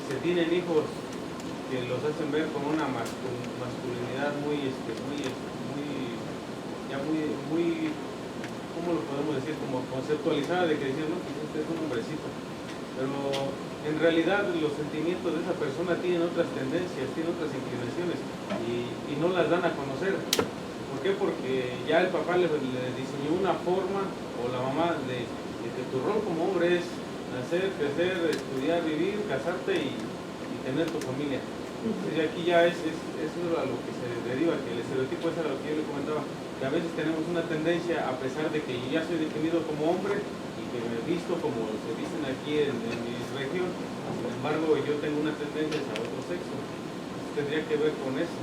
se tienen hijos que los hacen ver con una masculinidad muy, ¿cómo lo podemos decir? Como conceptualizada de que dicen, no, pues este es un hombrecito. Pero en realidad los sentimientos de esa persona tienen otras tendencias, tienen otras inclinaciones y no las dan a conocer. ¿Por qué? Porque ya el papá le diseñó una forma, o la mamá, de que tu rol como hombre es nacer, crecer, estudiar, vivir, casarte y tener tu familia. Entonces aquí ya es eso a lo que se deriva, que el estereotipo es a lo que yo le comentaba, que a veces tenemos una tendencia, a pesar de que yo ya soy definido como hombre y que me visto como se visten aquí en mi región, sin embargo yo tengo una tendencia a otro sexo. Entonces, tendría que ver con eso.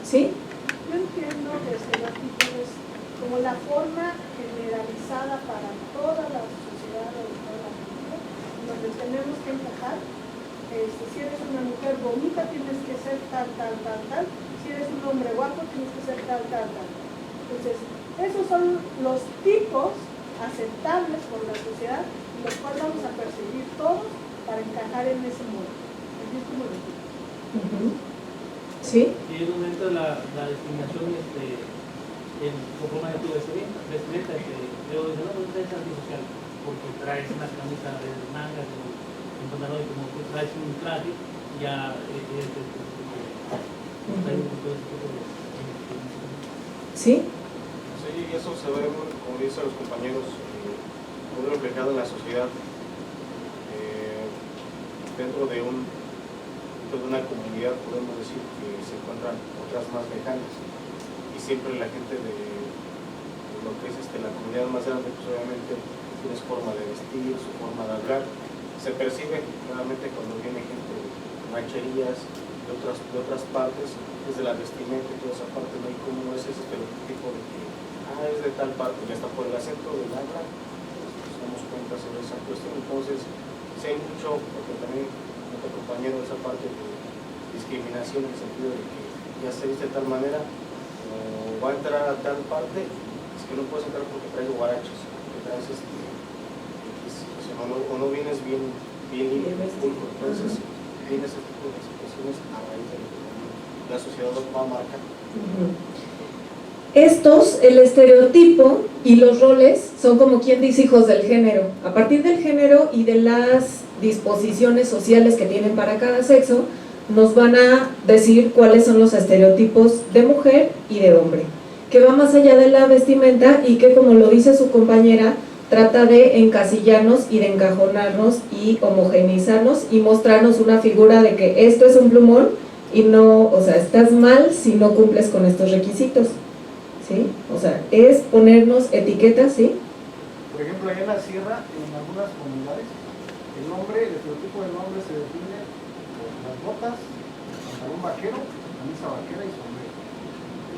¿Sí? Yo entiendo que el estereotipo es como la forma generalizada para toda la sociedad o toda la cultura, donde tenemos que encajar. Si eres una mujer bonita tienes que ser tal. Si eres un hombre guapo tienes que ser tal. Entonces, esos son los tipos aceptables por la sociedad y los cuales vamos a perseguir todos para encajar en ese modo. Así es como lo digo. ¿Sí? Y en un momento la discriminación en conforme a tu vestimenta, yo no es antisocial porque traes una camisa de mangas un pantalón y como tú traes un traje, ya ¿Sí? Sí, eso se ve, como dicen los compañeros, muy reflejado en la sociedad. Dentro de una comunidad podemos decir que se encuentran otras más lejanas y siempre la gente de lo que es la comunidad más grande, pues obviamente tiene su forma de vestir, su forma de hablar, se percibe nuevamente cuando viene gente de rancherías, de otras partes, desde la vestimenta y toda esa parte, no hay como ese estereotipo de que es de tal parte, y hasta por el acento del habla nos damos cuenta sobre esa cuestión. Entonces sé mucho, porque también nuestro compañero, esa parte de discriminación en el sentido de que ya se viste de tal manera, o va a entrar a tal parte, es que no puedes entrar porque traes guarachos, porque traes o no vienes bien limpio, entonces viene ese tipo de situaciones a raíz de lo que la sociedad nos va a marcar. Estos, el estereotipo y los roles son como quien dice hijos del género. A partir del género y de las disposiciones sociales que tienen para cada sexo, nos van a decir cuáles son los estereotipos de mujer y de hombre, que va más allá de la vestimenta y que, como lo dice su compañera, trata de encasillarnos y de encajonarnos y homogeneizarnos y mostrarnos una figura de que esto es un plumón y no, o sea, estás mal si no cumples con estos requisitos, ¿sí? O sea, es ponernos etiquetas, ¿sí? Por ejemplo, allá en la sierra, en algunas comunidades, el estereotipo del hombre se define por las botas, pantalón vaquero, camisa vaquera y sombrero.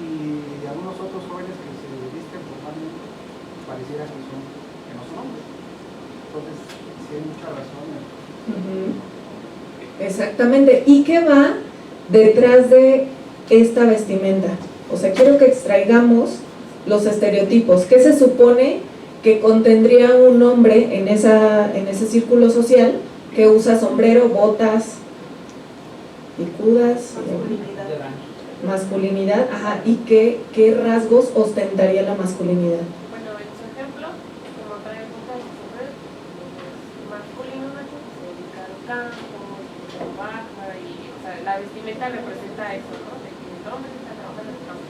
Y algunos otros jóvenes que se visten formalmente pareciera que no son hombres. Entonces, sí hay mucha razón. Exactamente. ¿Y qué va detrás de esta vestimenta? O sea, quiero que extraigamos los estereotipos. ¿Qué se supone que contendría un hombre en ese círculo social que usa sombrero, botas, picudas, masculinidad? Ajá. ¿Y qué rasgos ostentaría la masculinidad? Bueno, en su ejemplo, como trae botas y sombrero, masculino, se dedica al campo, trabaja y, o sea, la vestimenta representa eso, ¿no? De que el hombre está trabajando en el campo.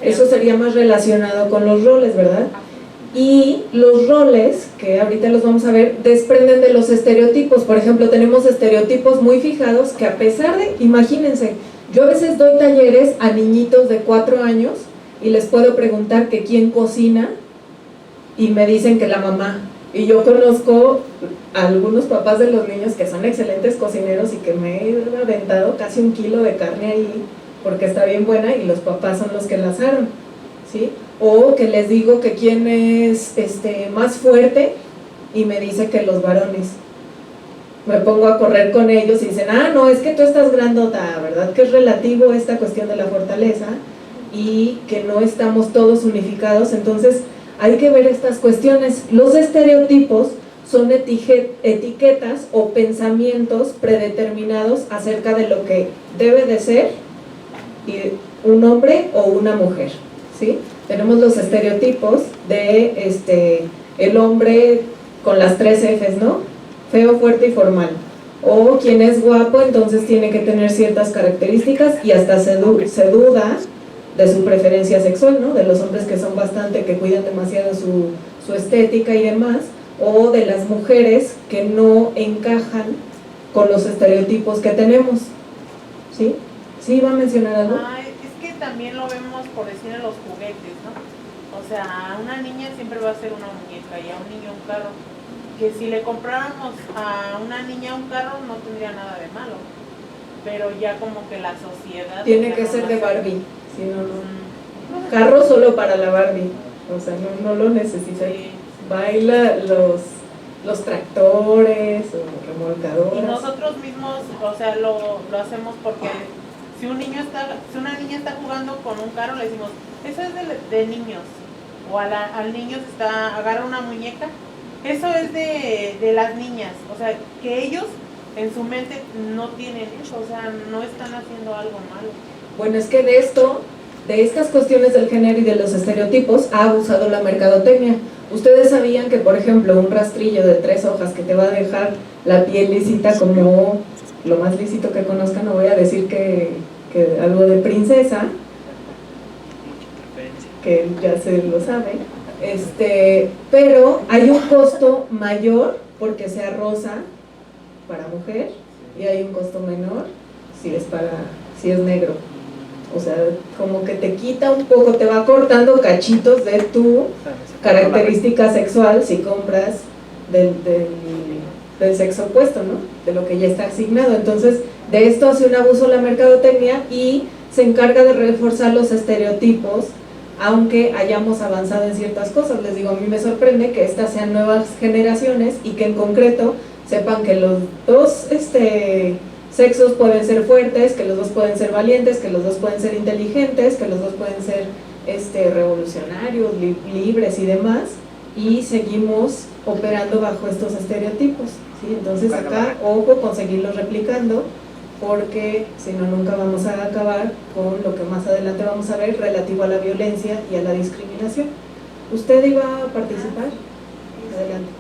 Eso sería más relacionado con los roles, ¿verdad? Y los roles, que ahorita los vamos a ver, desprenden de los estereotipos. Por ejemplo, tenemos estereotipos muy fijados que, a pesar de, imagínense, yo a veces doy talleres a niñitos de 4 años y les puedo preguntar que quién cocina y me dicen que la mamá. Y yo conozco a algunos papás de los niños que son excelentes cocineros y que me he aventado casi 1 kilo de carne ahí porque está bien buena y los papás son los que la asaron, ¿sí? O que les digo que quién es más fuerte y me dice que los varones. Me pongo a correr con ellos y dicen, no, es que tú estás grandota, ¿verdad? Que es relativo esta cuestión de la fortaleza y que no estamos todos unificados. Entonces hay que ver estas cuestiones. Los estereotipos son etiquetas o pensamientos predeterminados acerca de lo que debe de ser un hombre o una mujer, ¿sí? Tenemos los estereotipos de el hombre con las 3 Fs, ¿no? Feo, fuerte y formal. O quien es guapo, entonces tiene que tener ciertas características y hasta se duda de su preferencia sexual, ¿no? De los hombres que son bastante, que cuidan demasiado su estética y demás, o de las mujeres que no encajan con los estereotipos que tenemos, ¿sí? ¿Sí iba a mencionar algo? Es que también lo vemos, por decir, en los juguetes, ¿no? O sea, a una niña siempre va a ser una muñeca y a un niño un carro. Que si le compráramos a una niña un carro no tendría nada de malo. Pero ya como que la sociedad... Tiene que ser de Barbie, si no. Carro solo para la Barbie, o sea, no lo necesita. Sí. Baila los tractores o remolcadoras. Y nosotros mismos, o sea, lo hacemos porque si una niña está jugando con un carro, le decimos, eso es de niños. O al niño agarra una muñeca, eso es de las niñas. O sea, que ellos en su mente no tienen eso, o sea, no están haciendo algo malo. Bueno, es que de estas cuestiones del género y de los estereotipos ha abusado la mercadotecnia. Ustedes sabían que, por ejemplo, un rastrillo de 3 hojas que te va a dejar la piel lisita como lo más lícito que conozcan, no voy a decir que algo de princesa, que ya se lo sabe, pero hay un costo mayor porque sea rosa para mujer y hay un costo menor si es negro. O sea, como que te quita un poco, te va cortando cachitos de tu característica sexual si compras del sexo opuesto, ¿no? De lo que ya está asignado. Entonces, de esto hace un abuso la mercadotecnia y se encarga de reforzar los estereotipos, aunque hayamos avanzado en ciertas cosas. Les digo, a mí me sorprende que estas sean nuevas generaciones y que en concreto sepan que los dos sexos pueden ser fuertes, que los dos pueden ser valientes, que los dos pueden ser inteligentes, que los dos pueden ser revolucionarios, libres y demás, y seguimos operando bajo estos estereotipos, ¿sí? Entonces acá, ojo con seguirlos replicando, porque si no nunca vamos a acabar con lo que más adelante vamos a ver relativo a la violencia y a la discriminación. ¿Usted iba a participar? Adelante.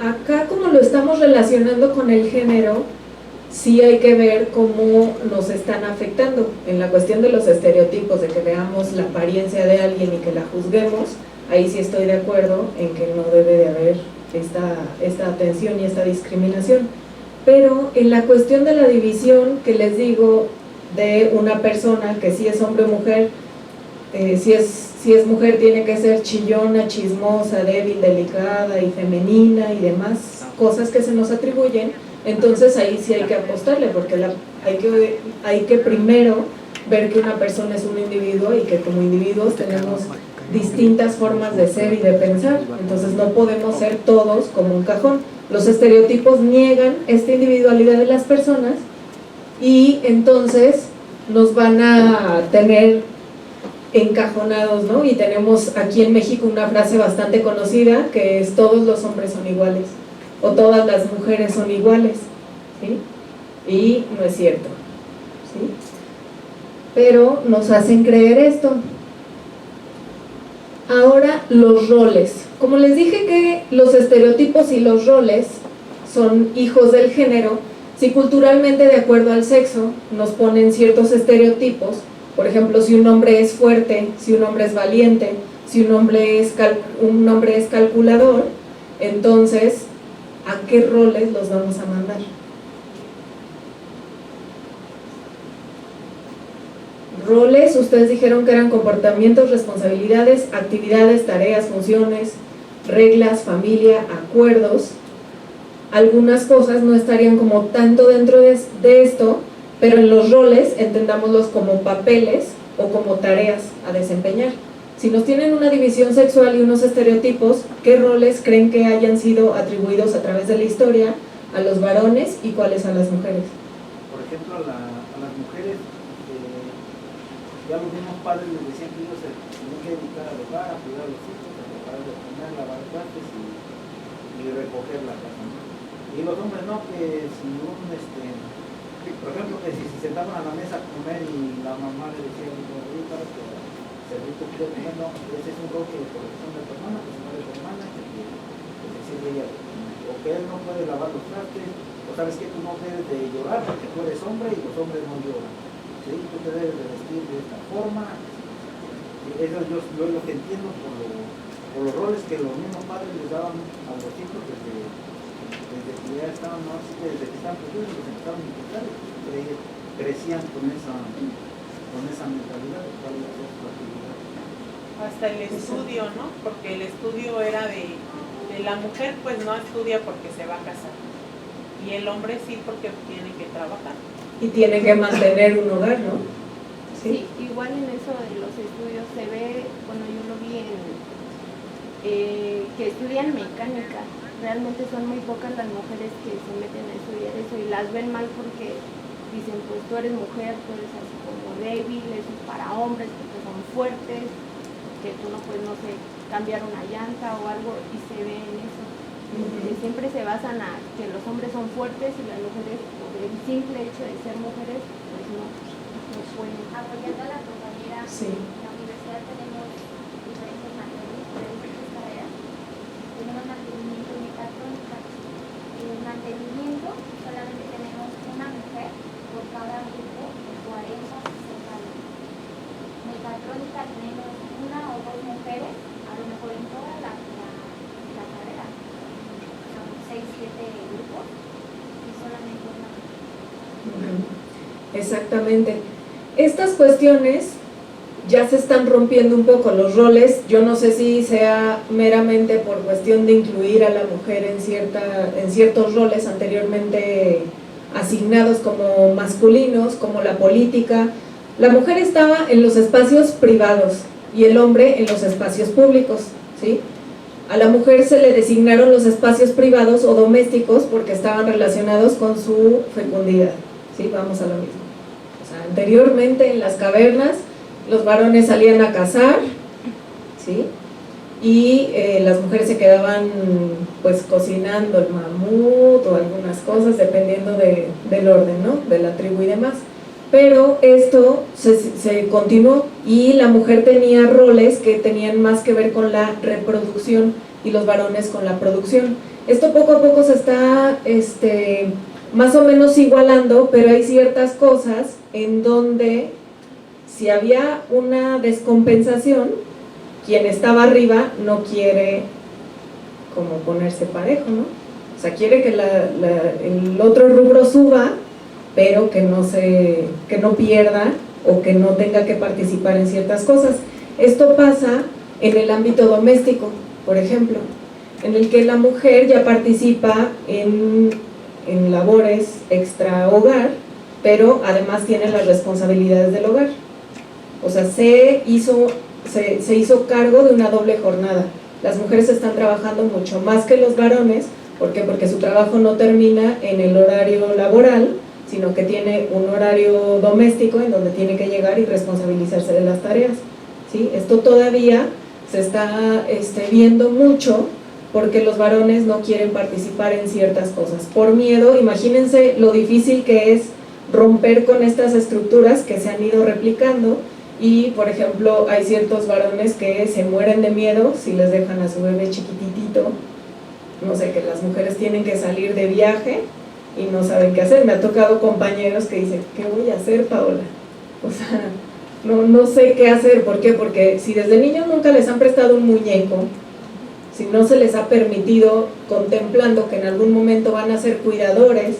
Acá, como lo estamos relacionando con el género, sí hay que ver cómo nos están afectando. En la cuestión de los estereotipos, de que veamos la apariencia de alguien y que la juzguemos, ahí sí estoy de acuerdo en que no debe de haber esta atención y esta discriminación. Pero en la cuestión de la división que les digo de una persona, que si es hombre o mujer, si es mujer tiene que ser chillona, chismosa, débil, delicada y femenina y demás cosas que se nos atribuyen, entonces ahí sí hay que apostarle, porque hay que primero ver que una persona es un individuo y que como individuos tenemos distintas formas de ser y de pensar, entonces no podemos ser todos como un cajón. Los estereotipos niegan esta individualidad de las personas y entonces nos van a tener encajonados, ¿no? Y tenemos aquí en México una frase bastante conocida que es: todos los hombres son iguales o todas las mujeres son iguales, ¿sí? Y no es cierto, ¿sí? Pero nos hacen creer esto. Ahora, los roles. Como les dije que los estereotipos y los roles son hijos del género, si culturalmente, de acuerdo al sexo, nos ponen ciertos estereotipos, por ejemplo, si un hombre es fuerte, si un hombre es valiente, si un hombre es calculador, entonces, ¿a qué roles los vamos a mandar? Roles, ustedes dijeron que eran comportamientos, responsabilidades, actividades, tareas, funciones, reglas, familia, acuerdos. Algunas cosas no estarían como tanto dentro de esto, pero en los roles entendámoslos como papeles o como tareas a desempeñar. Si nos tienen una división sexual y unos estereotipos, ¿qué roles creen que hayan sido atribuidos a través de la historia a los varones y cuáles a las mujeres? Por ejemplo, a las mujeres, ya los mismos padres les decían que ellos se tenían que dedicar al hogar, a cuidar a los hijos, a preparar de comer, lavar trastes y recoger la casa, ¿no? Y los hombres no, que si por ejemplo, que si se sentaban a la mesa a comer y la mamá le decía: oye, para que servir tu tío comer, no, ese es un rol que corresponde a tu hermana, que se muere tu hermana, que se sirve ella de comer. O que él no puede lavar los trastes, o sabes que tú no debes de llorar porque tú eres hombre y los hombres no lloran. ¿Sí? Tú te debes de vestir de esta forma. Eso yo es lo que entiendo por los roles que los mismos padres les daban a los hijos desde que ya estaban, ¿no? Así que desde que estaban pequeños les empezaron a inculcar, crecían con esa mentalidad de cuál iba a ser su actividad. Hasta el estudio, ¿no? Porque el estudio era de la mujer, pues no estudia porque se va a casar, y el hombre sí, porque tiene que trabajar y tiene que mantener un hogar, ¿no? Sí, igual en eso de los estudios se ve, bueno, yo lo vi que estudian mecánica. Realmente son muy pocas las mujeres que se meten a estudiar eso y las ven mal porque dicen: pues tú eres mujer, tú eres así como débil, eso es para hombres porque son fuertes, que tú no puedes, no sé, cambiar una llanta o algo, y se ve en eso. Siempre se basan a que los hombres son fuertes y las mujeres, por el simple hecho de ser mujeres, pues no pueden. Apoyando a la compañera, Sí. en la universidad tenemos diferentes materias, diferentes tareas. Tenemos mantenimiento y mecatrónica. En el mantenimiento solamente tenemos una mujer por cada grupo de 40 a 60 alumnos. Mecatrónica tenemos una o dos mujeres, a lo mejor en toda la carrera. Son 6, 7 grupos y solamente una mujer. Exactamente. Estas cuestiones ya se están rompiendo un poco los roles. Yo no sé si sea meramente por cuestión de incluir a la mujer en ciertos roles anteriormente asignados como masculinos, como la política. La mujer estaba en los espacios privados y el hombre en los espacios públicos, ¿sí? A la mujer se le designaron los espacios privados o domésticos porque estaban relacionados con su fecundidad, ¿sí? Vamos a lo mismo. O sea, anteriormente en las cavernas los varones salían a cazar, ¿sí? Y las mujeres se quedaban pues cocinando el mamut o algunas cosas dependiendo del orden, ¿no? De la tribu y demás. Pero esto se continuó y la mujer tenía roles que tenían más que ver con la reproducción y los varones con la producción. Esto poco a poco se está más o menos igualando, pero hay ciertas cosas en donde si había una descompensación, quien estaba arriba no quiere como ponerse parejo, ¿no? O sea, quiere que el otro rubro suba, pero que no pierda o que no tenga que participar en ciertas cosas. Esto pasa en el ámbito doméstico, por ejemplo, en el que la mujer ya participa en labores extra hogar, pero además tiene las responsabilidades del hogar. O sea, se hizo cargo de una doble jornada. Las mujeres están trabajando mucho más que los varones. ¿Por qué? Porque su trabajo no termina en el horario laboral, sino que tiene un horario doméstico en donde tiene que llegar y responsabilizarse de las tareas, ¿sí? Esto todavía se está viendo mucho porque los varones no quieren participar en ciertas cosas. Por miedo, imagínense lo difícil que es romper con estas estructuras que se han ido replicando. Y, por ejemplo, hay ciertos varones que se mueren de miedo si les dejan a su bebé chiquititito. No sé, que las mujeres tienen que salir de viaje y no saben qué hacer. Me ha tocado compañeros que dicen, ¿qué voy a hacer, Paola? O sea, no sé qué hacer. ¿Por qué? Porque si desde niños nunca les han prestado un muñeco, si no se les ha permitido, contemplando que en algún momento van a ser cuidadores,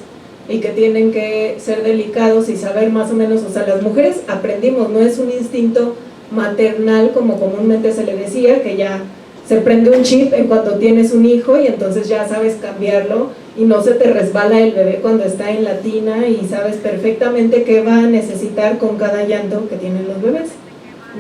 y que tienen que ser delicados y saber más o menos, o sea, las mujeres aprendimos, no es un instinto maternal como comúnmente se le decía, que ya se prende un chip en cuanto tienes un hijo y entonces ya sabes cambiarlo y no se te resbala el bebé cuando está en la tina y sabes perfectamente qué va a necesitar con cada llanto que tienen los bebés.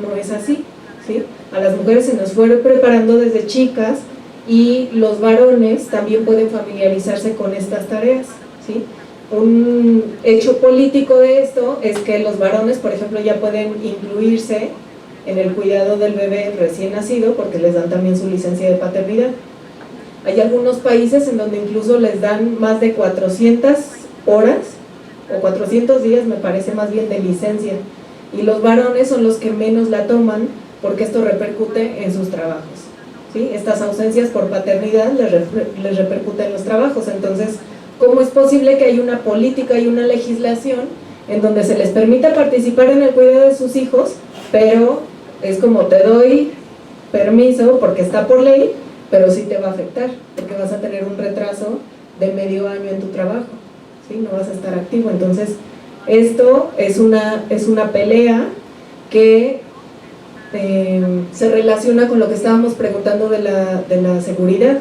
No es así, ¿sí? A las mujeres se nos fue preparando desde chicas y los varones también pueden familiarizarse con estas tareas, ¿sí? Un hecho político de esto es que los varones, por ejemplo, ya pueden incluirse en el cuidado del bebé recién nacido porque les dan también su licencia de paternidad. Hay algunos países en donde incluso les dan más de 400 horas o 400 días, me parece más bien, de licencia, y los varones son los que menos la toman porque esto repercute en sus trabajos, ¿sí? Estas ausencias por paternidad les repercute en los trabajos. Entonces, ¿cómo es posible que haya una política y una legislación en donde se les permita participar en el cuidado de sus hijos, pero es como te doy permiso porque está por ley, pero sí te va a afectar, porque vas a tener un retraso de medio año en tu trabajo, ¿sí? No vas a estar activo. Entonces, esto es una pelea que se relaciona con lo que estábamos preguntando de la seguridad.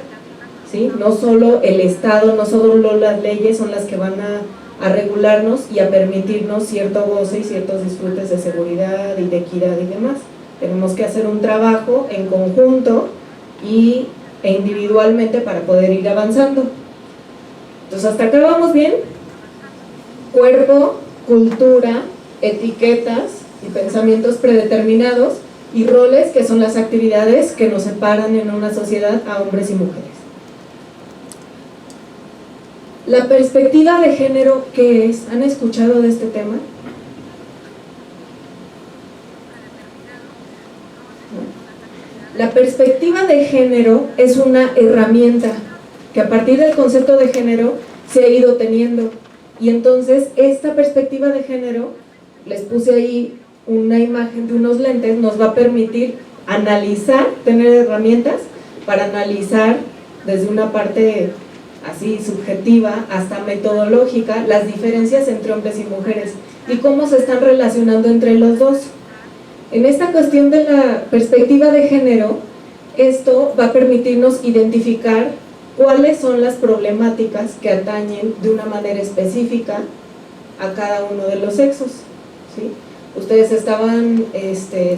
¿Sí? No solo el Estado, no solo las leyes son las que van a regularnos y a permitirnos cierto goce y ciertos disfrutes de seguridad y de equidad y demás. Tenemos que hacer un trabajo en conjunto e individualmente para poder ir avanzando. Entonces, hasta acá vamos bien. Cuerpo, cultura, etiquetas y pensamientos predeterminados y roles, que son las actividades que nos separan en una sociedad a hombres y mujeres. La perspectiva de género, ¿qué es? ¿Han escuchado de este tema? La perspectiva de género es una herramienta que a partir del concepto de género se ha ido teniendo, y entonces esta perspectiva de género, les puse ahí una imagen de unos lentes, nos va a permitir analizar, tener herramientas para analizar desde una parte así subjetiva hasta metodológica las diferencias entre hombres y mujeres y cómo se están relacionando entre los dos. En esta cuestión de la perspectiva de género, esto va a permitirnos identificar cuáles son las problemáticas que atañen de una manera específica a cada uno de los sexos, ¿sí? Ustedes estaban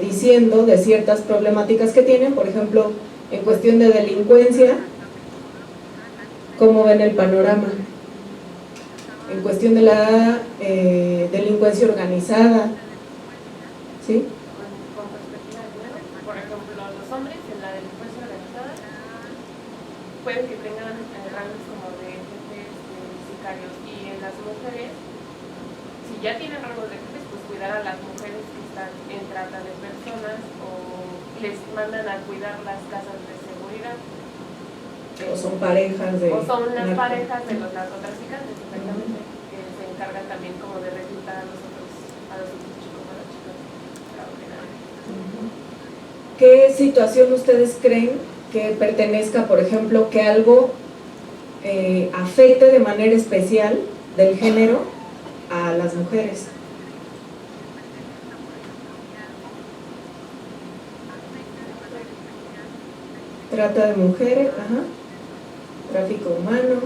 diciendo de ciertas problemáticas que tienen, por ejemplo, en cuestión de delincuencia, ¿cómo ven el panorama? En cuestión de la delincuencia organizada, ¿sí? Con perspectiva de género, por ejemplo, los hombres en la delincuencia organizada pueden que tengan rangos como de jefes, sicarios, y en las mujeres, si ya tienen rangos de jefes, pues cuidar a las mujeres que están en trata de personas o les mandan a cuidar las casas de seguridad. O son parejas de... O son las parejas de los narcotraficantes, exactamente, que se encargan también como de reclutar a los otros chicos, a las chicas extraordinarias. ¿Qué situación ustedes creen que pertenezca, por ejemplo, que algo afecte de manera especial del género a las mujeres? Trata de mujeres, ajá. Tráfico humano.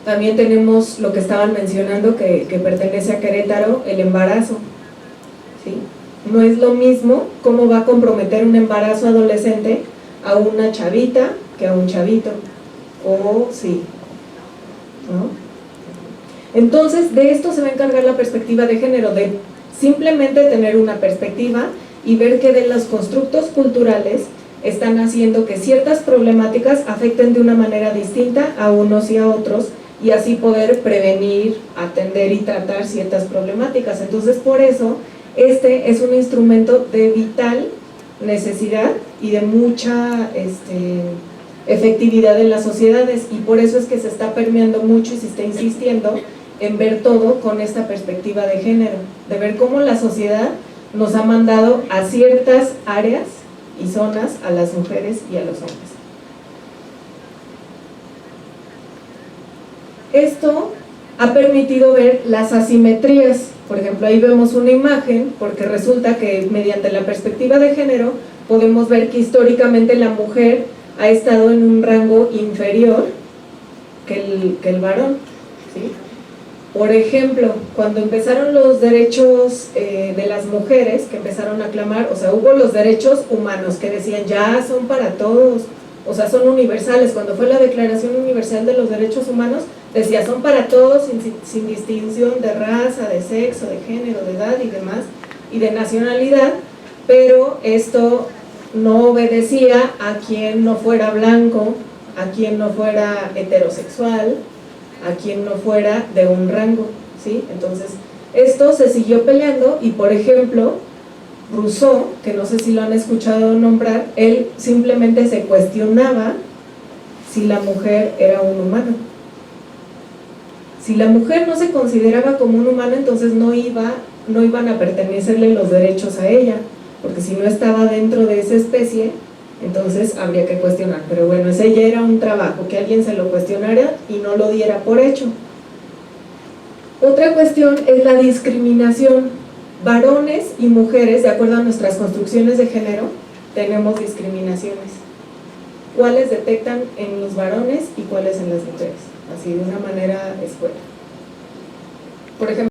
También tenemos lo que estaban mencionando que pertenece a Querétaro, el embarazo, ¿sí? No es lo mismo cómo va a comprometer un embarazo adolescente a una chavita que a un chavito, o sí, ¿no? Entonces, de esto se va a encargar la perspectiva de género, de simplemente tener una perspectiva y ver que de los constructos culturales están haciendo que ciertas problemáticas afecten de una manera distinta a unos y a otros, y así poder prevenir, atender y tratar ciertas problemáticas. Entonces, por eso, este es un instrumento de vital necesidad y de mucha efectividad en las sociedades, y por eso es que se está permeando mucho y se está insistiendo en ver todo con esta perspectiva de género, de ver cómo la sociedad nos ha mandado a ciertas áreas y zonas a las mujeres y a los hombres. Esto ha permitido ver las asimetrías. Por ejemplo, ahí vemos una imagen, porque resulta que mediante la perspectiva de género podemos ver que históricamente la mujer ha estado en un rango inferior que el varón, ¿sí? Por ejemplo, cuando empezaron los derechos de las mujeres, que empezaron a clamar, o sea, hubo los derechos humanos que decían ya son para todos, o sea, son universales. Cuando fue la Declaración Universal de los Derechos Humanos, decía son para todos sin distinción de raza, de sexo, de género, de edad y demás, y de nacionalidad, pero esto no obedecía a quien no fuera blanco, a quien no fuera heterosexual, a quien no fuera de un rango, ¿sí? Entonces, esto se siguió peleando y, por ejemplo, Rousseau, que no sé si lo han escuchado nombrar, él simplemente se cuestionaba si la mujer era un humano. Si la mujer no se consideraba como un humano, entonces no iban a pertenecerle los derechos a ella, porque si no estaba dentro de esa especie, entonces habría que cuestionar. Pero bueno, ese ya era un trabajo, que alguien se lo cuestionara y no lo diera por hecho. Otra cuestión es la discriminación. Varones y mujeres, de acuerdo a nuestras construcciones de género, tenemos discriminaciones. ¿Cuáles detectan en los varones y cuáles en las mujeres? Así de una manera escueta. Por ejemplo,